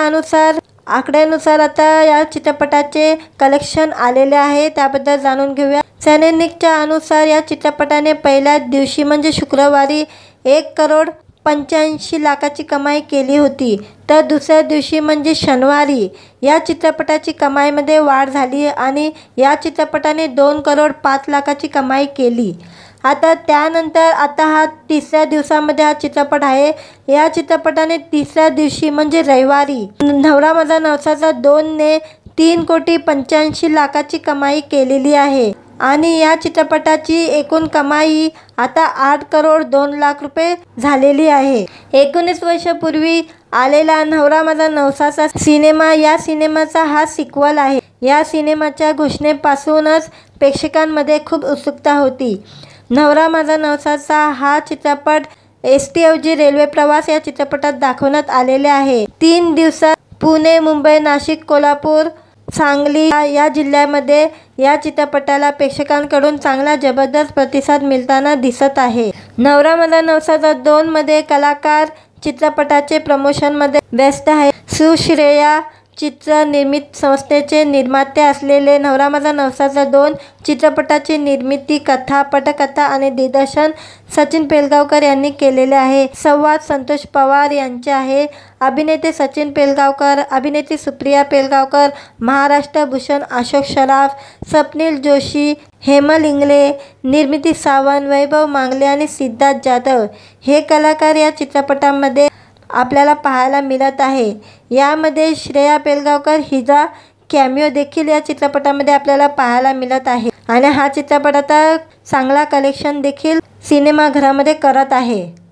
आकड्यानुसार आता या चित्रपटाचे कलेक्शन आलेले आहे, त्याबद्दल जाणून घेऊया। सैनिकच्या अनुसार या चित्रपटाने पहिल्या दिवशी म्हणजे शुक्रवारी 1,85,00,000ची कमाई केली होती, तर दुसऱ्या दिवशी म्हणजे शनिवारी या चित्रपटाची कमाईमध्ये वाढ झाली आणि या चित्रपटाने 2,05,00,000ची कमाई केली। त्यानंतर हा तिसऱ्या दिवसामध्ये हा चित्रपट आहे। या चित्रपटाने तिसऱ्या दिवशी म्हणजे रविवारी नवरा माझा नवसाचा 2ने 3,85,00,000ची कमाई केलेली आहे आणि या चित्रपटाची एकूण कमाई आता 8,02,00,000 झालेली आहे। 19 वर्षापूर्वी आलेला नवरा माझा नवसाचा सिनेमा या सिनेमाचा हा सिक्वल आहे। या सिनेमाच्या घोषणेपासूनच प्रेक्षकांमध्ये खूप उत्सुकता होती। नवरा माझा नवसाचा हा चित्रपट एसटी ऐवजी रेल्वे प्रवास या चित्रपटात दाखवण्यात आलेले आहे। 3 दिवसात पुणे, मुंबई, नाशिक, कोल्हापूर, सांगली या जिल्ह्यामध्ये या चित्रपटाला प्रेक्षकांकडून चांगला जबरदस्त प्रतिसाद मिळताना दिसत आहे। नवरा माझा नवसाचा 2 मध्ये कलाकार चित्रपटाचे प्रमोशनमध्ये व्यस्त आहे। सुश्रेया चित्र निर्मिती संस्थेचे निर्माते असलेले नवरा माझा नवसाचा 2 चित्रपटाची निर्मिती, कथा, पटकथा आणि दिग्दर्शन सचिन पेलगावकर यांनी केलेले आहे। संवाद संतोष पवार यांचे आहे। अभिनेते सचिन पेलगावकर, अभिनेत्री सुप्रिया पेलगावकर, महाराष्ट्र भूषण अशोक सराफ, स्वप्नील जोशी, हेमल इंगळे, निर्मिती सावंत, वैभव मांगले आणि सिद्धार्थ जाधव हे कलाकार या चित्रपटामध्ये आपल्याला पाहायला मिळत आहे। यामध्ये श्रेया पेलगावकर हिचा कॅमिओ देखील या चित्रपटामध्ये आपल्याला पाहायला मिळत आहे आणि हा चित्रपट आता चांगला कलेक्शन देखील सिनेमाघरामध्ये करत आहे।